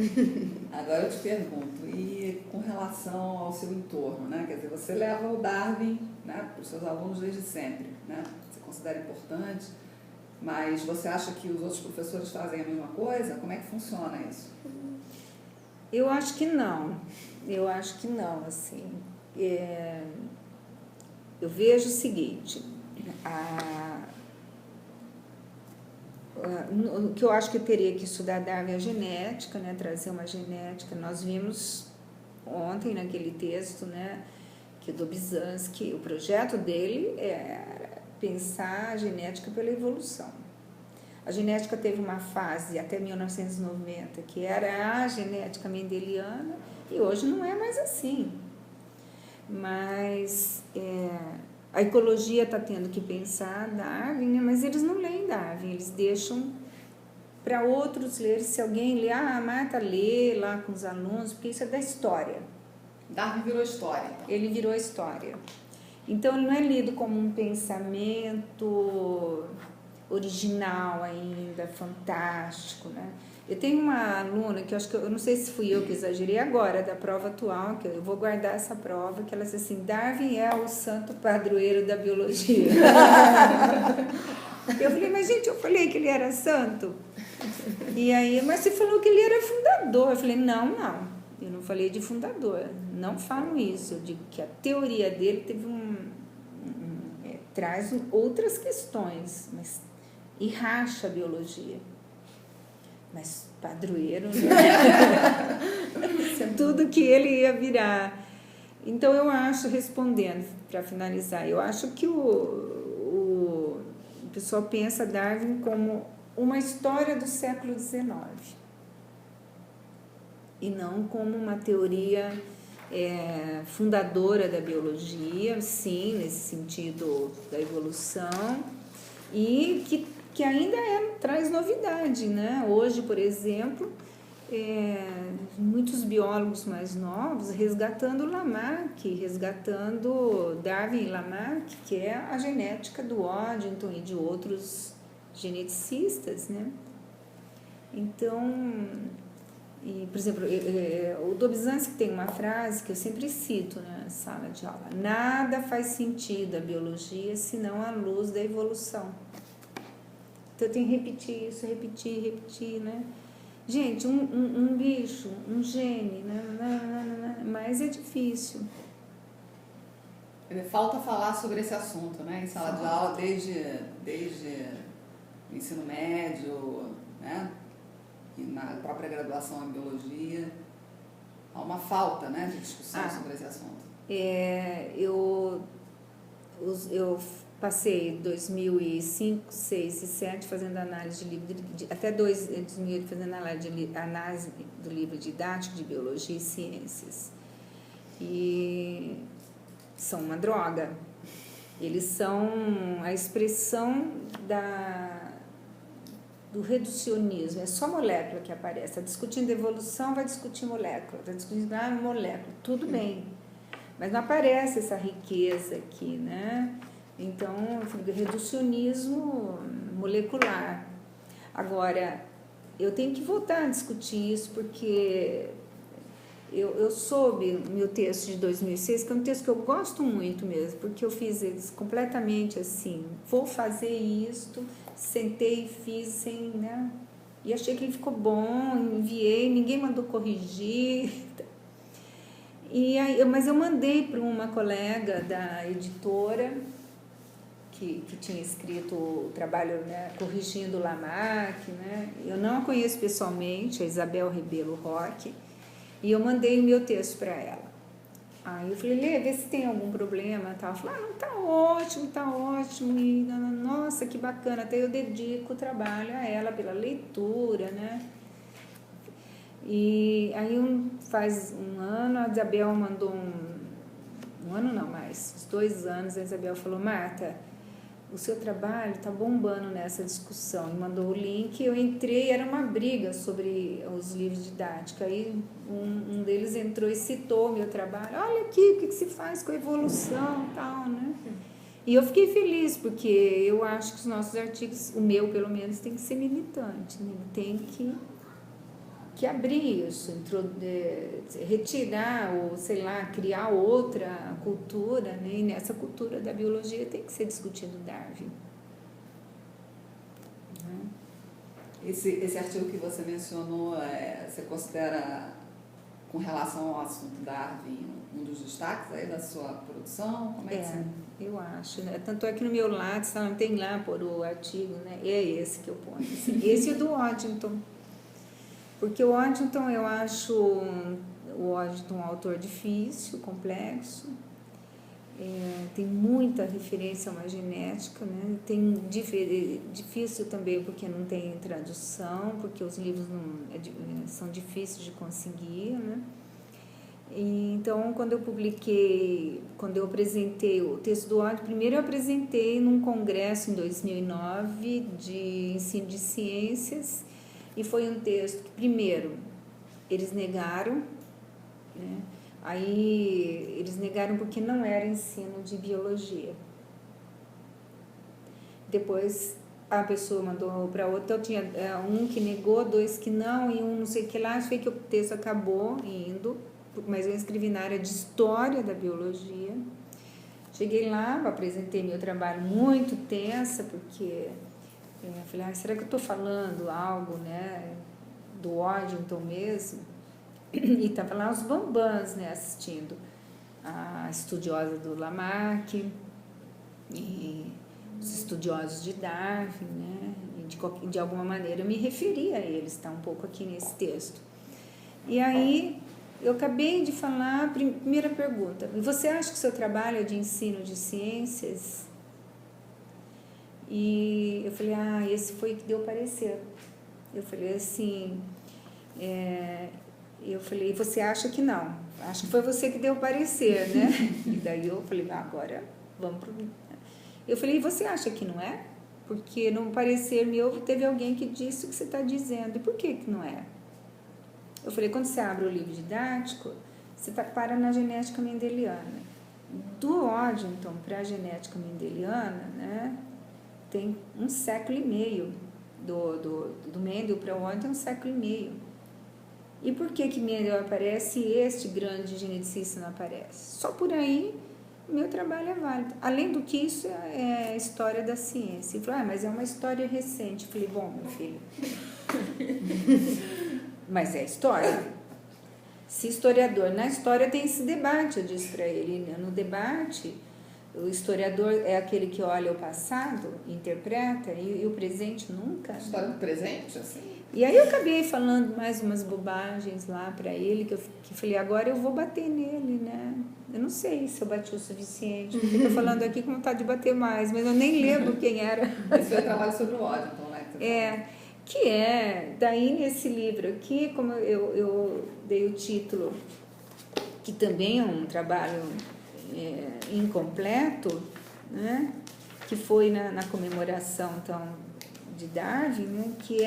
Agora eu te pergunto, e com relação ao seu entorno, né? Quer dizer, você leva o Darwin, né, para os seus alunos desde sempre, né? Você considera importante, mas você acha que os outros professores fazem a mesma coisa? Como é que funciona isso? Eu acho que não, assim. Eu vejo o seguinte, o que eu acho que eu teria que estudar Darwin é a genética, né, trazer uma genética. Nós vimos ontem naquele texto, né, que o Dobzhansky, o projeto dele é pensar a genética pela evolução. A genética teve uma fase até 1990 que era a genética mendeliana, e hoje não é mais assim. Mas a ecologia está tendo que pensar Darwin, né? Mas eles não leem Darwin, eles deixam para outros ler. Se alguém lê, a Marta lê lá com os alunos, porque isso é da história. Darwin virou história. Então. Ele virou história. Então, ele não é lido como um pensamento original ainda, fantástico, né? Eu tenho uma aluna que eu não sei se fui eu que exagerei agora, da prova atual, que eu vou guardar essa prova, que ela disse assim: Darwin é o santo padroeiro da biologia. Eu falei: mas gente, eu falei que ele era santo. E aí, mas você falou que ele era fundador. Eu falei: não, eu não falei de fundador, não falo isso. Eu digo que a teoria dele teve traz outras questões, mas e racha a biologia. Mas padroeiro, né? Tudo que ele ia virar. Então, eu acho, respondendo, para finalizar, eu acho que o pessoal pensa Darwin como uma história do século XIX e não como uma teoria fundadora da biologia, sim, nesse sentido da evolução, e que ainda traz novidade, né? Hoje, por exemplo, muitos biólogos mais novos resgatando Lamarck, resgatando Darwin e Lamarck, que é a genética do Waddington e de outros geneticistas, né? Então, por exemplo, o Dobzhansky tem uma frase que eu sempre cito na sala de aula: nada faz sentido a biologia senão à luz da evolução. Então, eu tenho que repetir isso, repetir, né? Gente, um bicho, um gene, né? Mas é difícil. Falta falar sobre esse assunto, né? Em sala de aula, desde o ensino médio, né? E na própria graduação em biologia. Há uma falta, né, de discussão sobre esse assunto. Eu passei 2005, 2006 e 2007 fazendo análise de livro, até 2008 fazendo análise do livro didático de Biologia e Ciências. e são uma droga. Eles são a expressão do reducionismo, é só molécula que aparece. Está discutindo evolução, vai discutir molécula. Está discutindo molécula, tudo bem. Mas não aparece essa riqueza aqui, né? Então, reducionismo molecular. Agora, eu tenho que voltar a discutir isso, porque eu soube no meu texto de 2006, que é um texto que eu gosto muito mesmo, porque eu fiz eles completamente assim, vou fazer isto, sentei e fiz sem, né? E achei que ele ficou bom, enviei, ninguém mandou corrigir. Mas eu mandei para uma colega da editora, que tinha escrito o trabalho, né, corrigindo o Lamarck, né? Eu não a conheço pessoalmente, a Isabel Rebelo Roque, e eu mandei o meu texto para ela. Aí eu falei, Lê, vê se tem algum problema. Ela falou, não, tá ótimo, e nossa, que bacana, até eu dedico o trabalho a ela pela leitura, né? E aí faz um ano, a Isabel mandou um ano não, mais uns 2 anos, a Isabel falou, Marta, o seu trabalho está bombando nessa discussão, e mandou o link, eu entrei, era uma briga sobre os livros didáticos, aí um deles entrou e citou o meu trabalho, olha aqui, o que se faz com a evolução e tal, né? E eu fiquei feliz, porque eu acho que os nossos artigos, o meu pelo menos, tem que ser militante, né? Tem que abrir isso, retirar ou, sei lá, criar outra cultura, né? E nessa cultura da biologia tem que ser discutido Darwin. Esse artigo que você mencionou, você considera, com relação ao assunto Darwin, um dos destaques aí da sua produção? Como é que você... Eu acho, né? Tanto é que no meu Lattes tem lá por o artigo, né? É esse que eu ponho. Assim. Esse e o do Waddington. Porque o Waddington, eu acho o Waddington um autor difícil, complexo, tem muita referência a uma genética, né? Tem difícil também porque não tem tradução, porque os livros são difíceis de conseguir, né? E, então, quando eu apresentei o texto do Waddington, primeiro eu apresentei num congresso em 2009 de ensino de ciências. E foi um texto que, primeiro, eles negaram, né? Aí eles negaram porque não era ensino de biologia. Depois a pessoa mandou para outra, então tinha um que negou, 2 que não, e um não sei o que lá, achei que o texto acabou indo, mas eu escrevi na área de história da biologia. Cheguei lá, apresentei meu trabalho muito tensa, porque... Eu falei, será que eu estou falando algo, né, do Waddington mesmo? E estava lá os bambãs, né, assistindo. A estudiosa do Lamarck, e os estudiosos de Darwin, né? E de alguma maneira eu me referi a eles, está um pouco aqui nesse texto. E aí eu acabei de falar, primeira pergunta, você acha que o seu trabalho é de ensino de ciências? E eu falei, esse foi que deu parecer. Eu falei assim, você acha que não? Acho que foi você que deu parecer, né? E daí eu falei, agora vamos pro... Eu falei, e você acha que não é? Porque no parecer meu teve alguém que disse o que você está dizendo. E por que não é? Eu falei, quando você abre o livro didático, você para na genética mendeliana. Do Waddington para a genética mendeliana, né? Tem 1,5 século. Do Mendel para o Waddington, 1,5 século. E por que Mendel aparece e este grande geneticista não aparece? Só por aí o meu trabalho é válido. Além do que isso é a história da ciência. Ele falou, mas é uma história recente. Eu falei, bom, meu filho, mas é história. Se historiador, na história tem esse debate, eu disse para ele, né? No debate... O historiador é aquele que olha o passado, interpreta, e o presente nunca. História do presente, assim. E aí eu acabei falando mais umas bobagens lá para ele, que falei, agora eu vou bater nele, né? Eu não sei se eu bati o suficiente, porque eu tô falando aqui com vontade de bater mais, mas eu nem lembro quem era. Esse foi o trabalho sobre o Waddington, né? Daí nesse livro aqui, como eu dei o título, que também é um trabalho incompleto, né? Que foi na comemoração então, de Darwin, né? Que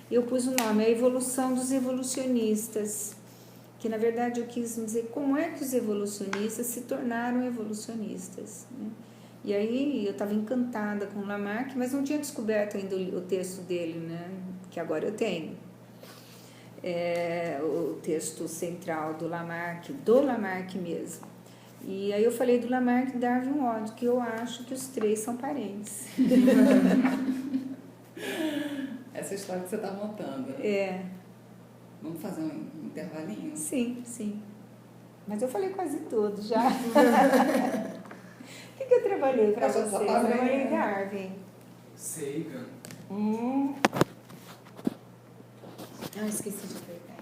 eu pus o nome, A Evolução dos Evolucionistas, que na verdade eu quis dizer como é que os evolucionistas se tornaram evolucionistas, né? E aí eu estava encantada com Lamarck, mas não tinha descoberto ainda o texto dele, né? Que agora eu tenho. O texto central do Lamarck mesmo. E aí eu falei do Lamarck e Darwin Odd, que eu acho que os três são parentes. Essa história que você está montando. Vamos fazer um intervalinho? Sim, sim. Mas eu falei quase tudo já. O que eu trabalhei para vocês? Eu trabalhei em Darwin. Sagan. Ah, esqueci de pegar.